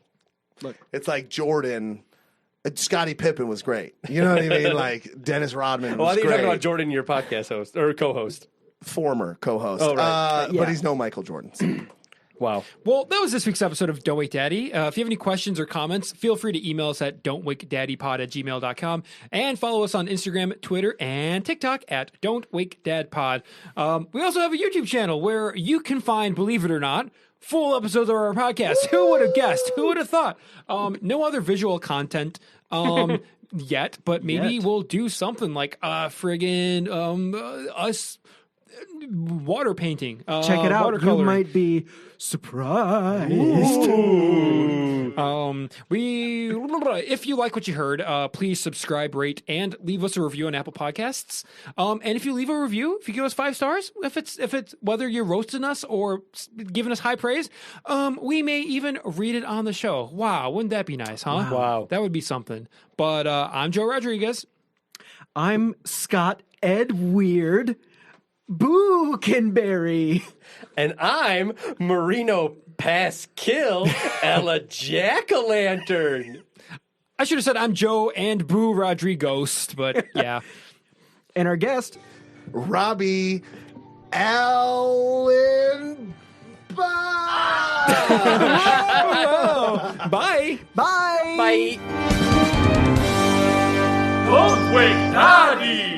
C: Look.
B: it's like Jordan. Scottie Pippen was great. You know what I mean? Like Dennis Rodman
D: Well, I
B: was
D: think you're talking
B: great.
D: about Jordan, your podcast host or co-host.
B: Former co-host.
D: Oh, right.
C: Yeah.
B: But he's no Michael Jordan.
D: Wow.
A: Well, that was this week's episode of Don't Wake Daddy. If you have any questions or comments, feel free to email us at don'twakedaddypod@gmail.com and follow us on Instagram, Twitter, and TikTok at don'twakedadpod. We also have a YouTube channel where you can find, believe it or not, full episodes of our podcast. Who would have guessed? Who would have thought? No other visual content yet, but maybe
C: Yet.
A: we'll do something like friggin' us water painting.
C: Check it out. You
A: watercoloring.
C: might be surprised.
A: If you like what you heard, please subscribe, rate, and leave us a review on Apple Podcasts. And if you leave a review, if you give us 5 stars, if it's whether you're roasting us or giving us high praise, we may even read it on the show. Wow, wouldn't that be nice, huh?
D: Wow.
A: That would be something. But I'm Joe Rodriguez.
C: I'm Scott Ed Weird Bookenberry.
D: And I'm Marino Pasquill, Ella Jack-o'-lantern.
A: I should have said I'm Joe and Boo Rodriguez, but yeah.
C: And our guest,
B: Robbie Allen.
A: Bye.
C: bye.
D: Bye.
I: Don't wake daddy!